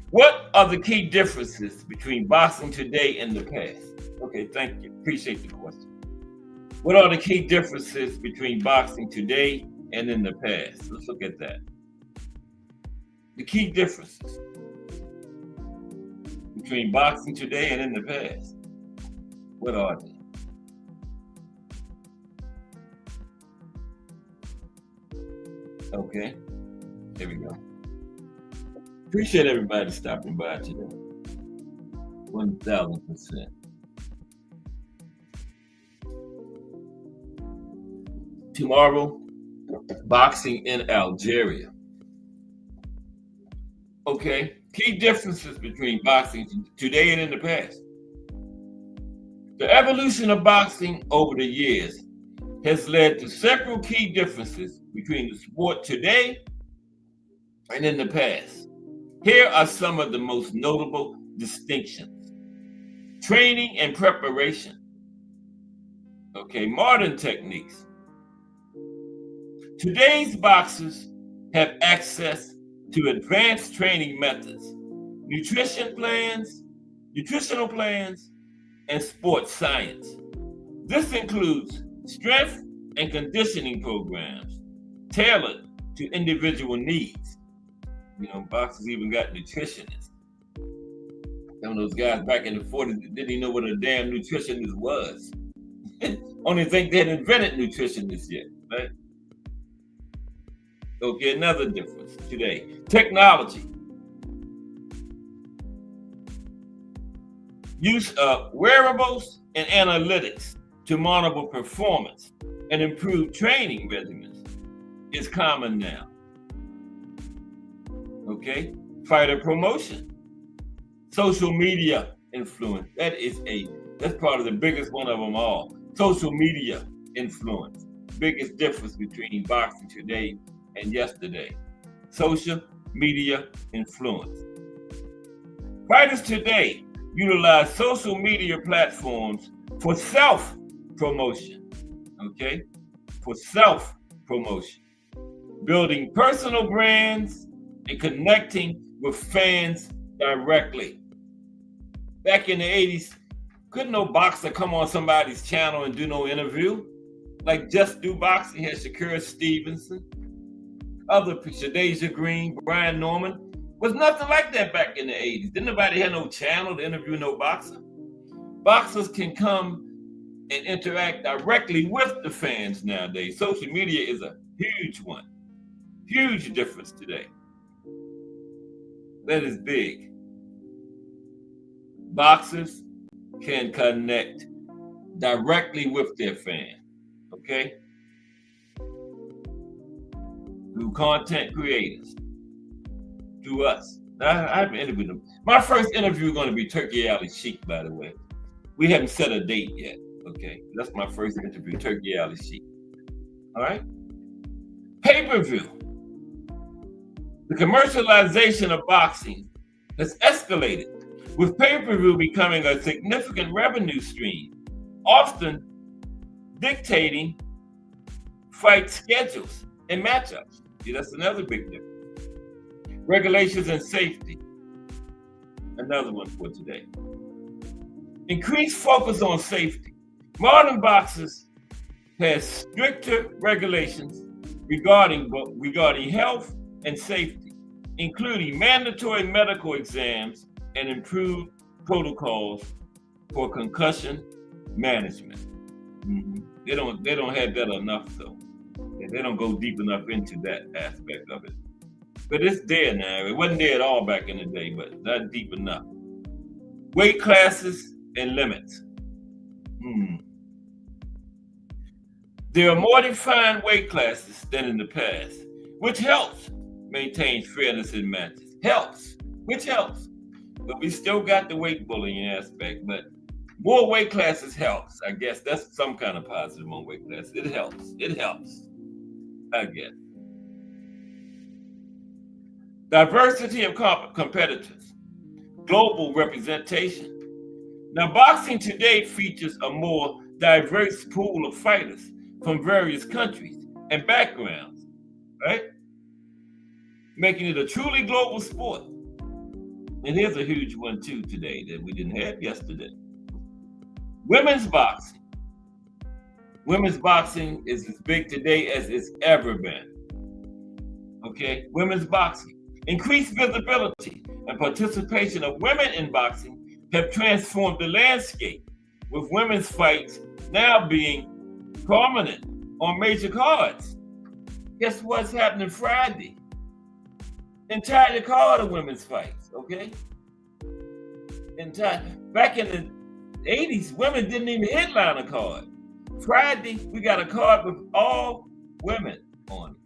What are the key differences between boxing today and the past? Okay, thank you. Appreciate the question. What are the key differences between boxing today and in the past? Let's look at that. The key differences between boxing today and in the past. What are they? Okay, there we go. Appreciate everybody stopping by today. 1000%. Tomorrow, boxing in Algeria. Okay, key differences between boxing today and in the past. The evolution of boxing over the years has led to several key differences between the sport today and in the past. Here are some of the most notable distinctions. Training and preparation. Okay, modern techniques. Today's boxers have access to advanced training methods, nutritional plans, and sports science. This includes strength and conditioning programs tailored to individual needs. You know, boxers even got nutritionists. Some of those guys back in the 40s didn't even know what a damn nutritionist was. Only think they had invented nutritionists yet, right? Okay, another difference today. Technology. Use of wearables and analytics to monitor performance and improve training regimens is common now. Okay, fighter promotion. Social media influence. That's probably the biggest one of them all. Social media influence. Biggest difference between boxing today and yesterday. Social media influence. Fighters today utilize social media platforms for self-promotion. Okay? For self-promotion. Building personal brands and connecting with fans directly. Back in the 80s, couldn't no boxer come on somebody's channel and do no interview? Like Just Do Boxing had Shakur Stevenson, other Shadeja Green, Brian Norman. Was nothing like that back in the 80s. Didn't nobody have no channel to interview no boxer? Boxers can come and interact directly with the fans nowadays. Social media is a huge one. Huge difference today. That is big. Boxers can connect directly with their fan, okay? Through content creators, through us. I haven't interviewed them. My first interview is going to be Turkey Alley Sheik, by the way. We haven't set a date yet, okay? That's my first interview, Turkey Alley Sheik. All right? Pay-per-view. The commercialization of boxing has escalated, with pay-per-view becoming a significant revenue stream, often dictating fight schedules and matchups. See, that's another big difference. Regulations and safety, another one for today. Increased focus on safety. Modern boxers have stricter regulations regarding health and safety, including mandatory medical exams and improved protocols for concussion management. Mm-hmm. They don't have that enough though. They don't go deep enough into that aspect of it. But it's there now. It wasn't there at all back in the day, but not deep enough. Weight classes and limits. There are more defined weight classes than in the past, which helps maintain fairness in matches. Which helps. But we still got the weight bullying aspect, but more weight classes helps. I guess that's some kind of positive on weight classes. It helps, I guess. Diversity of competitors, global representation. Now, boxing today features a more diverse pool of fighters from various countries and backgrounds, right? Making it a truly global sport. And here's a huge one too today that we didn't have yesterday. Women's boxing. Women's boxing is as big today as it's ever been. Okay, women's boxing. Increased visibility and participation of women in boxing have transformed the landscape, with women's fights now being prominent on major cards. Guess what's happening Friday? Entire card of women's fights, okay? Back in the 80s, women didn't even headline a card. Friday, we got a card with all women on it.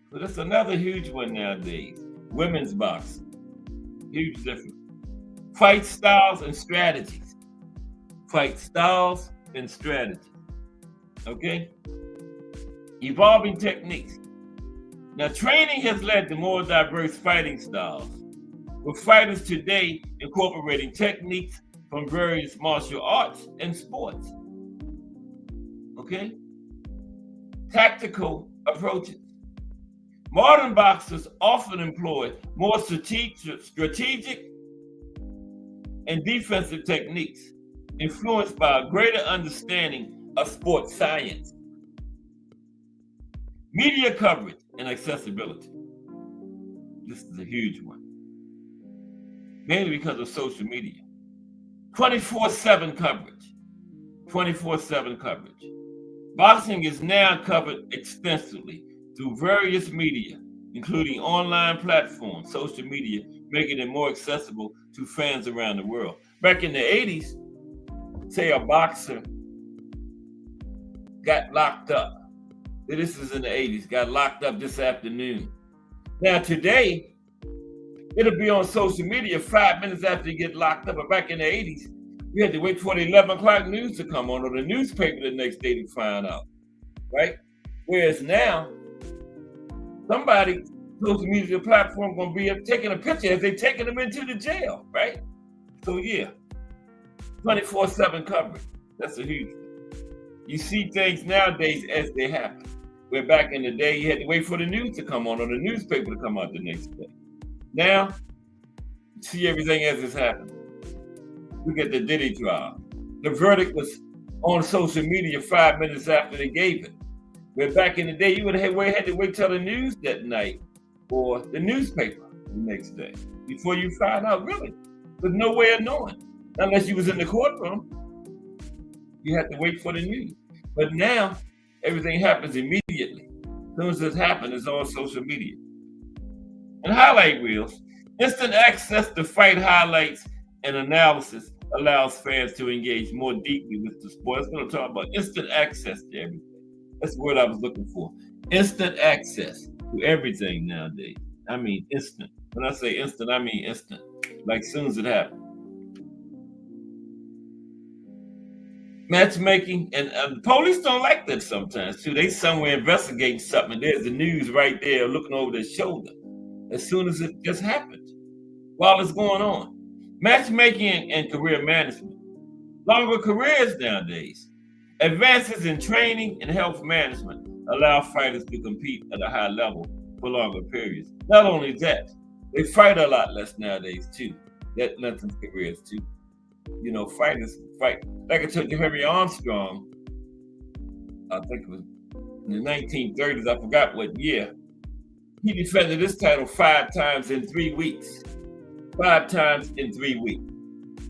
So that's another huge one nowadays. Women's boxing. Huge difference. Fight styles and strategies. Fight styles and strategies. Okay? Evolving techniques. Now, training has led to more diverse fighting styles, with fighters today incorporating techniques from various martial arts and sports. Okay? Tactical approaches. Modern boxers often employ more strategic and defensive techniques, influenced by a greater understanding of sports science. Media coverage and accessibility. This is a huge one. Mainly because of social media. 24/7 coverage. 24/7 coverage. Boxing is now covered extensively through various media, including online platforms, social media, making it more accessible to fans around the world. Back in the 80s, say a boxer got locked up. This is in the 80s, got locked up this afternoon. Now today, it'll be on social media 5 minutes after you get locked up. But back in the 80s, you had to wait for the 11 o'clock news to come on or the newspaper the next day to find out, right? Whereas now, somebody, social media platform gonna be taking a picture as they taking them into the jail, right? So yeah, 24/7 coverage. That's a huge thing. You see things nowadays as they happen. Where back in the day, you had to wait for the news to come on or the newspaper to come out the next day. Now, you see everything as it's happening. Look at the Diddy trial. The verdict was on social media 5 minutes after they gave it. Where back in the day, you would have had to wait till the news that night or the newspaper the next day before you find out, really. There's no way of knowing. Unless you was in the courtroom, you had to wait for the news. But now, everything happens immediately. As soon as it happens, it's on social media. And highlight reels. Instant access to fight highlights and analysis allows fans to engage more deeply with the sport. That's what I'm talking about. Instant access to everything. That's the word I was looking for. Instant access to everything nowadays. I mean instant. When I say instant, I mean instant. Like as soon as it happens. Matchmaking, and the police don't like that sometimes too. They somewhere investigating something, and there's the news right there looking over their shoulder as soon as it just happened, while it's going on. Matchmaking and career management. Longer careers nowadays. Advances in training and health management allow fighters to compete at a high level for longer periods. Not only that, they fight a lot less nowadays too. That lengthens careers too. You know, fighters fight. Like I told you, Henry Armstrong, I think it was in the 1930s, I forgot what year, he defended this title 5 times in 3 weeks. 5 times in 3 weeks.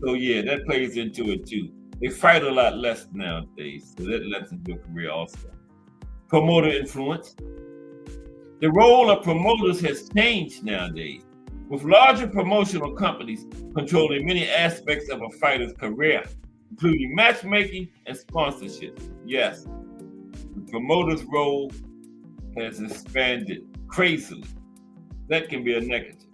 So yeah, that plays into it too. They fight a lot less nowadays, so that lengthens your career also. Promoter influence. The role of promoters has changed nowadays, with larger promotional companies controlling many aspects of a fighter's career, including matchmaking and sponsorship. Yes, the promoter's role has expanded crazily. That can be a negative.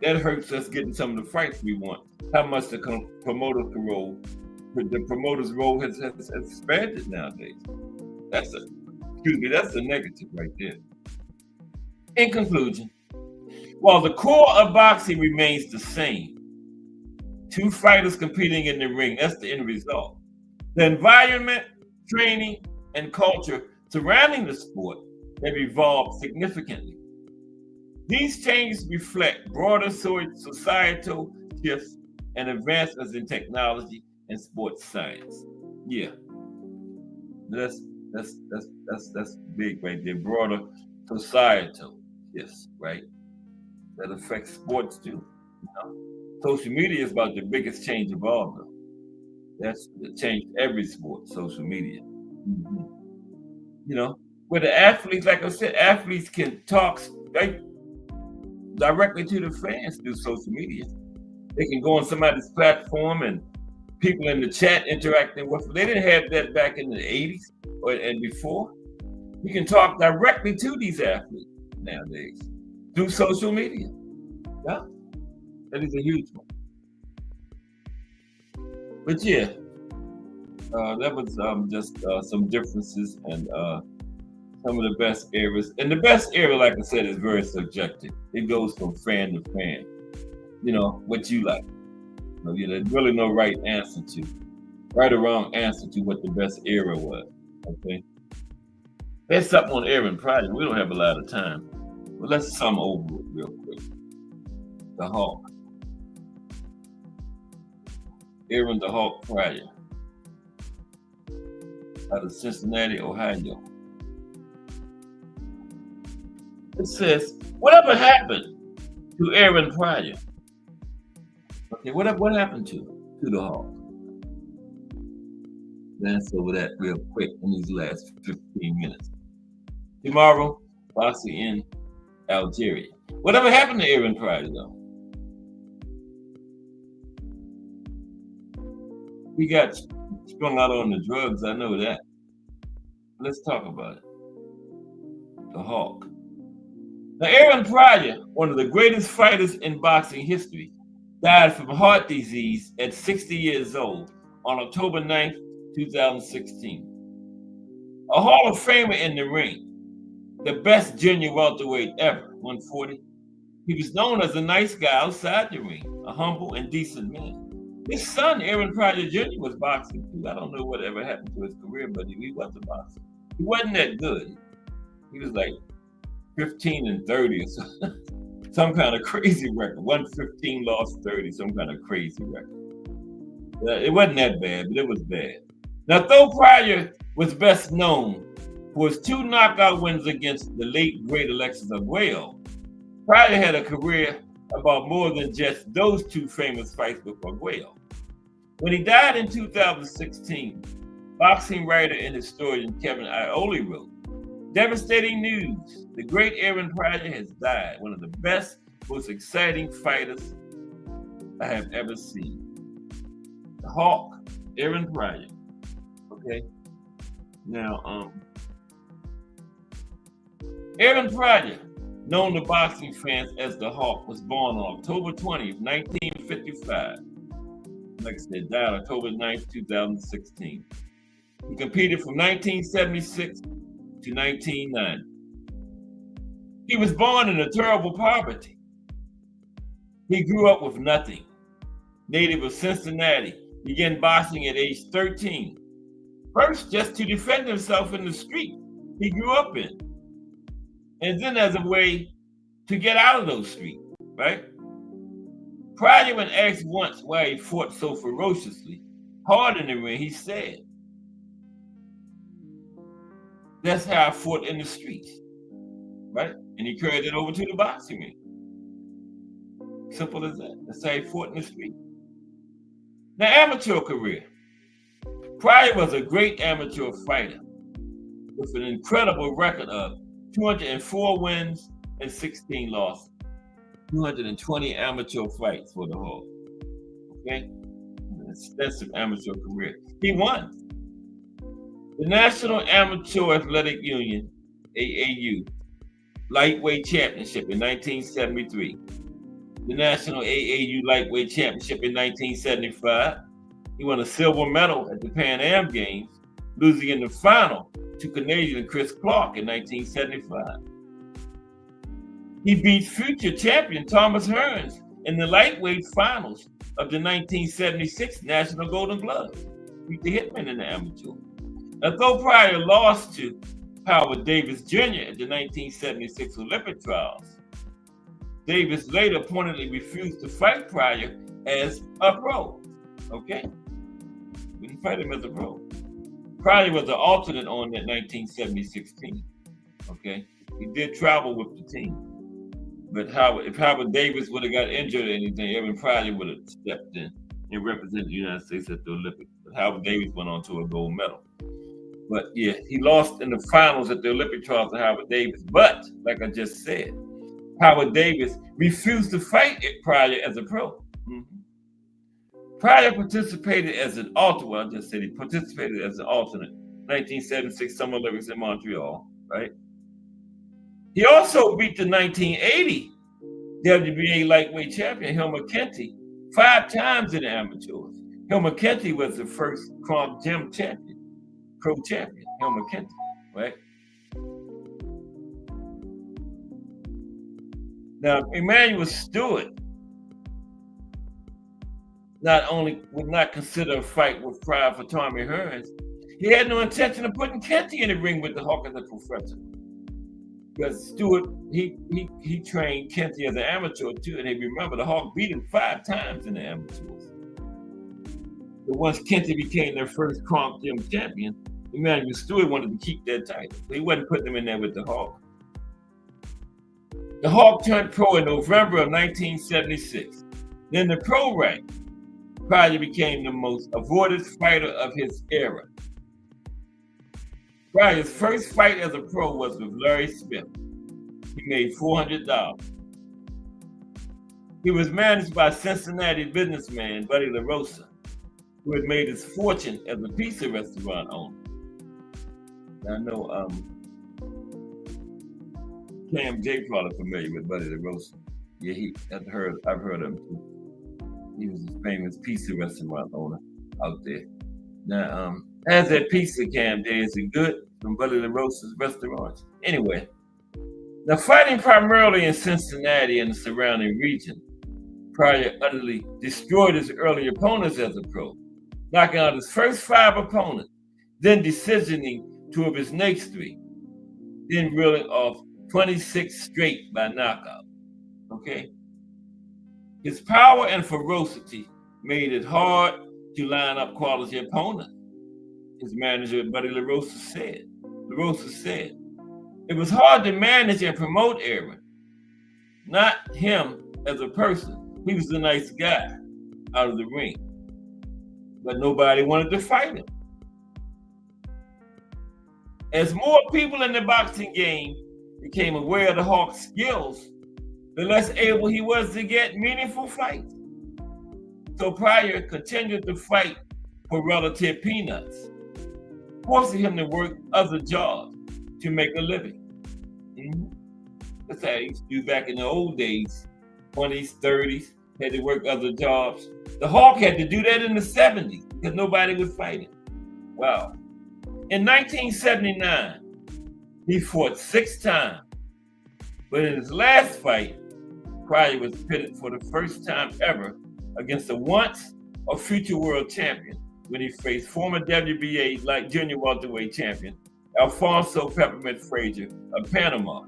That hurts us getting some of the fights we want. How much the promoter's role has expanded nowadays. That's a negative right there. In conclusion, while the core of boxing remains the same, two fighters competing in the ring, that's the end result. The environment, training, and culture surrounding the sport have evolved significantly. These changes reflect broader societal shifts and advancements in technology and sports science. Yeah, that's big right there. Broader societal shifts, right? That affects sports too. You know? Social media is about the biggest change of all, though. That's changed every sport. Social media. Mm-hmm. You know, where the athletes, like I said, athletes can talk right directly to the fans through social media. They can go on somebody's platform and people in the chat interacting with them. They didn't have that back in the 80s and before. You can talk directly to these athletes nowadays through social media. Yeah, that is a huge one. But yeah, that was just some differences and some of the best eras. And the best era, like I said, is very subjective. It goes from fan to fan. You know, what you like. You know, there's really no right or wrong answer to what the best era was. Okay. There's something on Aaron Pryor. We don't have a lot of time. But let's sum over it real quick. The Hawk. Aaron the Hawk Pryor. Out of Cincinnati, Ohio. It says, whatever happened to Aaron Pryor? Okay, what happened to the Hawk? Let's over that real quick in these last 15 minutes. Tomorrow, boxing in Algeria. Whatever happened to Aaron Pryor, though? He got strung out on the drugs, I know that. Let's talk about it. The Hawk. Now, Aaron Pryor, one of the greatest fighters in boxing history, died from heart disease at 60 years old on October 9th, 2016. A Hall of Famer in the ring, the best junior welterweight ever, 140. He was known as a nice guy outside the ring, a humble and decent man. His son, Aaron Pryor Jr., was boxing too. I don't know whatever happened to his career, but he was a boxer. He wasn't that good. He was like 15-30 or something. Some kind of crazy record. 115 lost 30, some kind of crazy record. It wasn't that bad, but it was bad. Now, though Pryor was best known for his 2 knockout wins against the late great Alexis Arguello, Pryor had a career about more than just those 2 famous fights with Arguello. When he died in 2016, boxing writer and historian Kevin Iole wrote, "Devastating news. The great Aaron Pryor has died. One of the best, most exciting fighters I have ever seen." The Hawk, Aaron Pryor. Okay. Now, Aaron Pryor, known to boxing fans as the Hawk, was born on October 20th, 1955. Like I said, died October 9th, 2016. He competed from 1976 to 1990. He was born in a terrible poverty. He grew up with nothing. Native of Cincinnati, began boxing at age 13. First, just to defend himself in the street he grew up in. And then as a way to get out of those streets, right? Pryor, when asked once why he fought so ferociously hard in the ring, he said, "That's how I fought in the streets," right? And he carried it over to the boxing ring. Simple as that. That's how he fought in the street. Now, amateur career. Pryor was a great amateur fighter with an incredible record of 204 wins and 16 losses. 220 amateur fights for the Hawk. Okay? An extensive amateur career. He won the National Amateur Athletic Union, AAU, Lightweight Championship in 1973. The National AAU Lightweight Championship in 1975. He won a silver medal at the Pan Am Games, losing in the final to Canadian Chris Clark in 1975. He beat future champion Thomas Hearns in the lightweight finals of the 1976 National Golden Gloves. Beat the Hitman in the amateur. Now, though Pryor lost to Howard Davis Jr. at the 1976 Olympic trials, Davis later pointedly refused to fight Pryor as a pro. Okay? We didn't fight him as a pro. Pryor was an alternate on that 1976 team. Okay? He did travel with the team. But if Howard Davis would have got injured or anything, Evan Pryor would have stepped in and represented the United States at the Olympics. But Howard Davis went on to a gold medal. But yeah, he lost in the finals at the Olympic trials to Howard Davis. But, like I just said, Howard Davis refused to fight Pryor as a pro. Pryor participated as an alternate. Well, I just said he participated as an alternate. 1976 Summer Olympics in Montreal, right? He also beat the 1980 WBA lightweight champion, Hilmer Kenty, 5 times in the amateurs. Hilmer Kenty was the first Kronk Gym champion, pro champion, Hilmer Kenty, right? Now, Emanuel Stewart not only would not consider a fight with Pryor for Tommy Hearns, he had no intention of putting Kenty in the ring with the Hawk as a professional. Because Stewart, he trained Kenty as an amateur too, and they remember the Hawk beat him 5 times in the amateurs. But once Kenty became their first Kronk Gym champion, Emanuel Stewart wanted to keep that title. So he wasn't putting him in there with the Hawk. The Hawk turned pro in November of 1976. Then the pro rank, Pryor became the most avoided fighter of his era. Pryor's first fight as a pro was with Larry Smith. He made $400. He was managed by Cincinnati businessman Buddy LaRosa, who had made his fortune as a pizza restaurant owner. I know Cam J probably familiar with Buddy LaRosa. Yeah, I've heard of him too. He was a famous pizza restaurant owner out there. Now, how's that pizza, Cam J? Is it good from Buddy LaRosa's restaurants? Anyway, now fighting primarily in Cincinnati and the surrounding region, Pryor utterly destroyed his early opponents as a pro, knocking out his first 5 opponents, then decisioning 2 of his next 3, then reeling off 26 straight by knockout. Okay? His power and ferocity made it hard to line up quality opponents. His manager, Buddy LaRosa said, it was hard to manage and promote Aaron. Not him as a person. He was a nice guy out of the ring. But nobody wanted to fight him. As more people in the boxing game became aware of the Hawk's skills, the less able he was to get meaningful fights. So Pryor continued to fight for relative peanuts, forcing him to work other jobs to make a living. That's how he used to do back in the old days, 20s, 30s, had to work other jobs. The Hawk had to do that in the 70s because nobody would fight him. Wow. In 1979, he fought 6 times. But in his last fight, Pryor was pitted for the first time ever against a once or future world champion when he faced former WBA junior welterweight champion Alfonso Peppermint Frazier of Panama.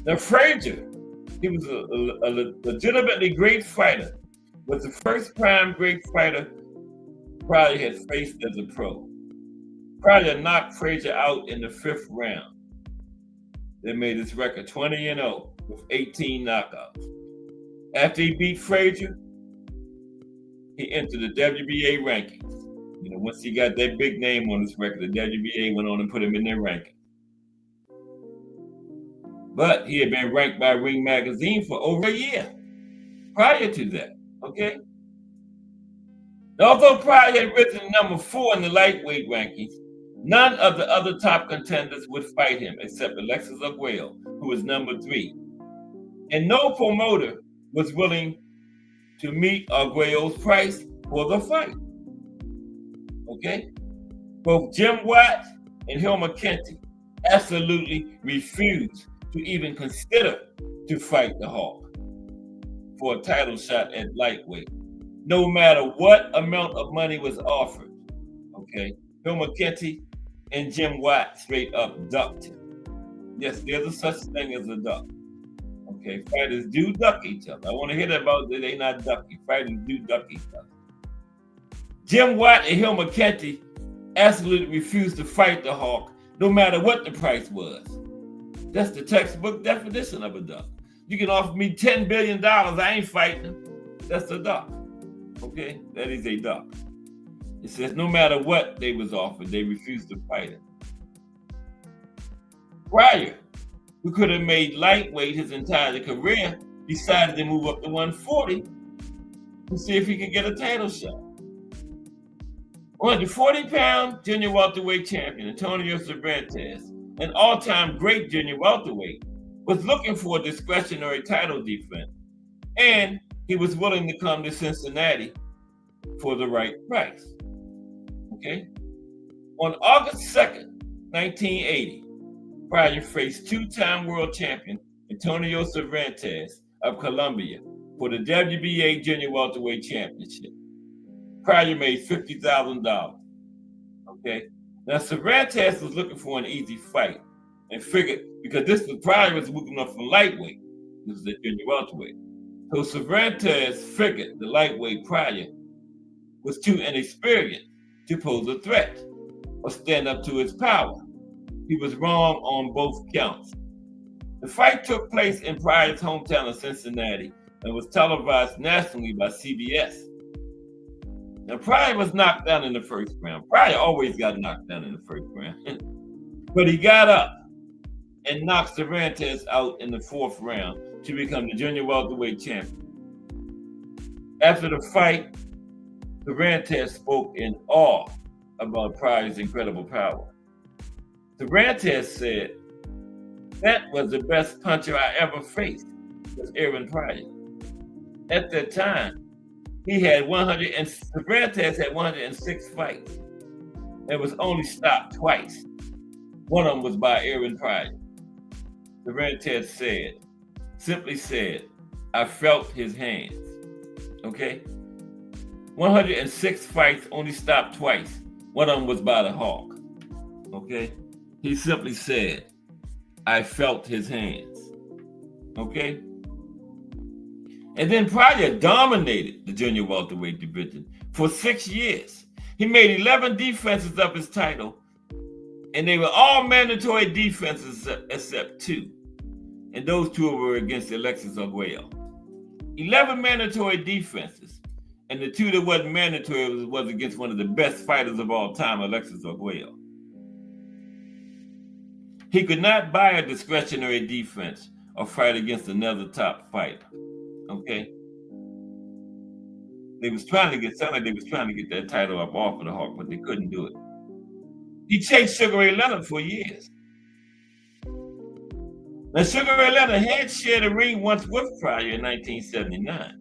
Now Frazier, he was a legitimately great fighter, was the first prime great fighter Pryor had faced as a pro. Pryor knocked Frazier out in the 5th round. That made his record 20-0 with 18 knockouts. After he beat Frazier, he entered the WBA rankings. Once he got that big name on his record, the WBA went on and put him in their ranking. But he had been ranked by Ring Magazine for over a year prior to that. Okay. Although Pryor had risen to number 4 in the lightweight rankings, none of the other top contenders would fight him except Alexis Arguello, who was number 3. And no promoter was willing to meet Arguello's price for the fight. Okay? Both Jim Watt and Hilmer Kenty absolutely refused to even consider to fight the Hawk for a title shot at lightweight, no matter what amount of money was offered. Okay? Hilmer Kenty and Jim Watt straight up ducked him. Yes, there's a such thing as a duck. Okay, fighters do duck each other. I want to hear that about that they not ducking. Fighters do duck each other. Jim Watt and Hilmer Kenty absolutely refused to fight the Hawk, no matter what the price was. That's the textbook definition of a duck. You can offer me $10 billion, I ain't fighting him. That's a duck. Okay, that is a duck. It says no matter what they was offered, they refused to fight him. Pryor, who could have made lightweight his entire career, decided to move up to 140 to see if he could get a title shot. 140-pound junior welterweight champion Antonio Cervantes, an all-time great junior welterweight, was looking for a discretionary title defense, and he was willing to come to Cincinnati for the right price. Okay? On August 2nd, 1980, Pryor faced 2-time world champion Antonio Cervantes of Colombia for the WBA Junior Welterweight Championship. Pryor made $50,000. Okay? Now, Cervantes was looking for an easy fight and figured, because Pryor was moving up from lightweight. This is the junior welterweight. So Cervantes figured the lightweight Pryor was too inexperienced to pose a threat or stand up to his power. He was wrong on both counts. The fight took place in Pryor's hometown of Cincinnati and was televised nationally by CBS. Now, Pryor was knocked down in the first round. Pryor always got knocked down in the first round. But he got up and knocked Cervantes out in the 4th round to become the junior welterweight champion. After the fight, Cervantes spoke in awe about Pryor's incredible power. Cervantes said, "That was the best puncher I ever faced," was Aaron Pryor. At that time, Cervantes had 106 fights and was only stopped twice. One of them was by Aaron Pryor. Cervantes simply said, "I felt his hands." Okay? 106 fights, only stopped twice. One of them was by the Hawk. Okay? He simply said, "I felt his hands." Okay? And then Pryor dominated the junior welterweight division for 6 years. He made 11 defenses of his title, and they were all mandatory defenses except 2. And those 2 were against Alexis Arguello. 11 mandatory defenses, and the 2 that wasn't mandatory was against one of the best fighters of all time, Alexis Arguello. He could not buy a discretionary defense or fight against another top fighter. Okay? They was trying to get that title up off of the Hawk, but they couldn't do it. He chased Sugar Ray Leonard for years. Now, Sugar Ray Leonard had shared a ring once with Pryor in 1979.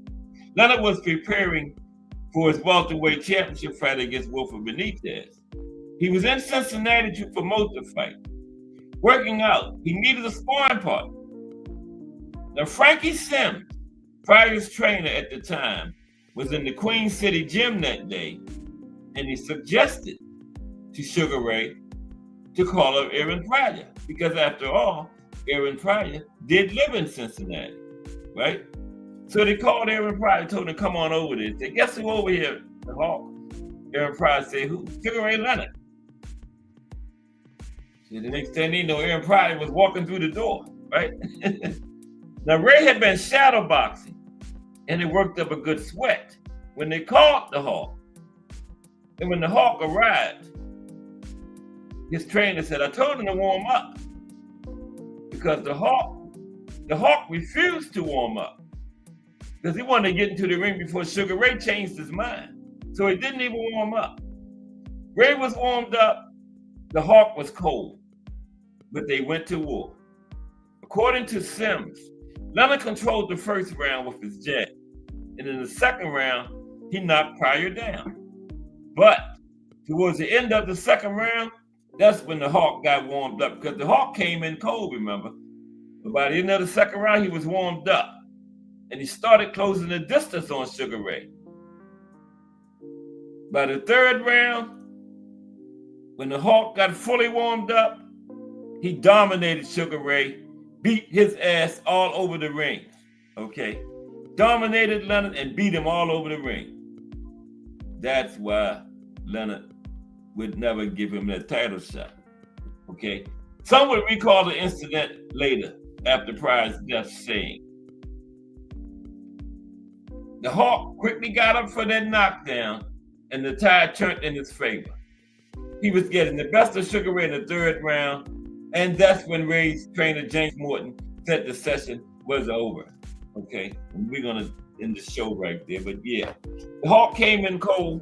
Leonard was preparing for his welterweight championship fight against Wilfred Benitez. He was in Cincinnati to promote the fight. Working out, he needed a sparring partner. Now, Frankie Sims, Pryor's trainer at the time, was in the Queen City gym that day, and he suggested to Sugar Ray to call up Aaron Pryor, because after all, Aaron Pryor did live in Cincinnati, right? So they called Aaron Pryor, told him to come on over there. They said, "Guess who over here?" The Hawk. Aaron Pryor said, "Who?" Sugar Ray Leonard. See, the next thing you know, Aaron Pryor was walking through the door, right? Now, Ray had been shadow boxing, and it worked up a good sweat when they called the Hawk. And when the Hawk arrived, his trainer said, "I told him to warm up," because the Hawk the Hawk refused to warm up because he wanted to get into the ring before Sugar Ray changed his mind. So he didn't even warm up. Ray was warmed up, the Hawk was cold, but they went to war. According to Sims, Leonard controlled the first round with his jab, and in the second round, he knocked Pryor down. But towards the end of the second round, that's when the Hawk got warmed up, because the Hawk came in cold, remember? But by the end of the second round, he was warmed up, and he started closing the distance on Sugar Ray. By the third round, when the Hawk got fully warmed up, he dominated Sugar Ray, beat his ass all over the ring, okay? Dominated Leonard and beat him all over the ring. That's why Leonard would never give him that title shot, okay? Some would recall the incident later after Pryor's death, saying, the Hawk quickly got up for that knockdown and the tide turned in his favor. He was getting the best of Sugar Ray in the third round, and that's when Ray's trainer, James Morton, said the session was over, okay? And we're gonna end the show right there, but yeah. The Hawk came in cold.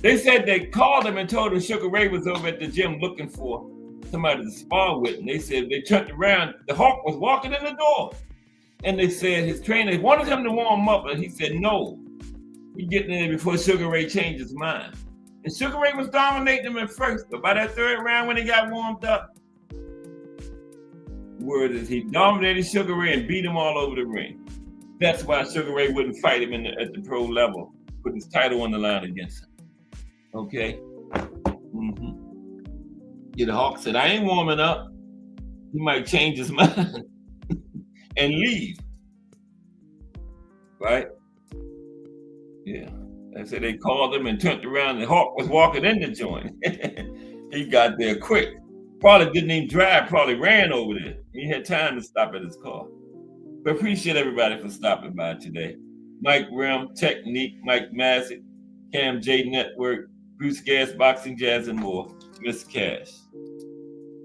They said they called him and told him Sugar Ray was over at the gym looking for somebody to spar with, and they said they turned around, the Hawk was walking in the door, and they said his trainer wanted him to warm up, and he said, no, he's getting in there before Sugar Ray changed his mind. And Sugar Ray was dominating him at first, but by that third round when he got warmed up, the word is he dominated Sugar Ray and beat him all over the ring. That's why Sugar Ray wouldn't fight him at the pro level, put his title on the line against him. Okay? Yeah, the Hawk said, I ain't warming up. He might change his mind and leave. Right? Yeah. They said they called him and turned around. The Hawk was walking in the joint. He got there quick. Probably didn't even drive, probably ran over there. He had time to stop at his car. But appreciate everybody for stopping by today. Mike Rim, Technique, Mike Massett, Cam J Network, Bruce Gas, Boxing, Jazz, and more. Miss Cash.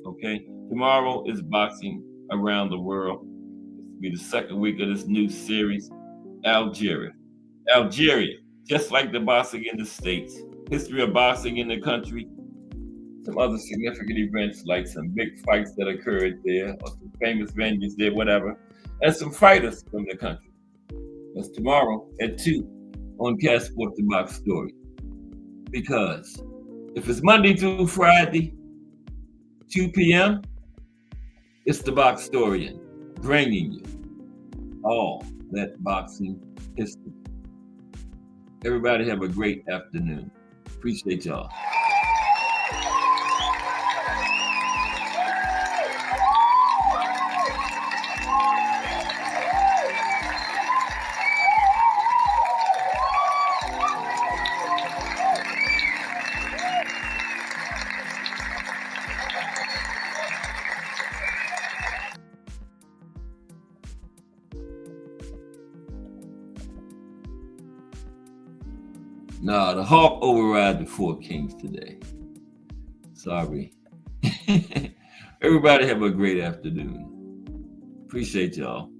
Okay? Tomorrow is Boxing Around the World. This will be the second week of this new series, Algeria. Just like the boxing in the States, history of boxing in the country, some other significant events like some big fights that occurred there, or some famous venues there, whatever, and some fighters from the country. That's tomorrow at 2 on Cassport the Box Story. Because if it's Monday through Friday, 2 p.m., it's the Box Storian bringing you all that boxing history. Everybody have a great afternoon. Appreciate y'all. Nah, the Hawk override the 4 Kings today. Sorry. Everybody have a great afternoon. Appreciate y'all.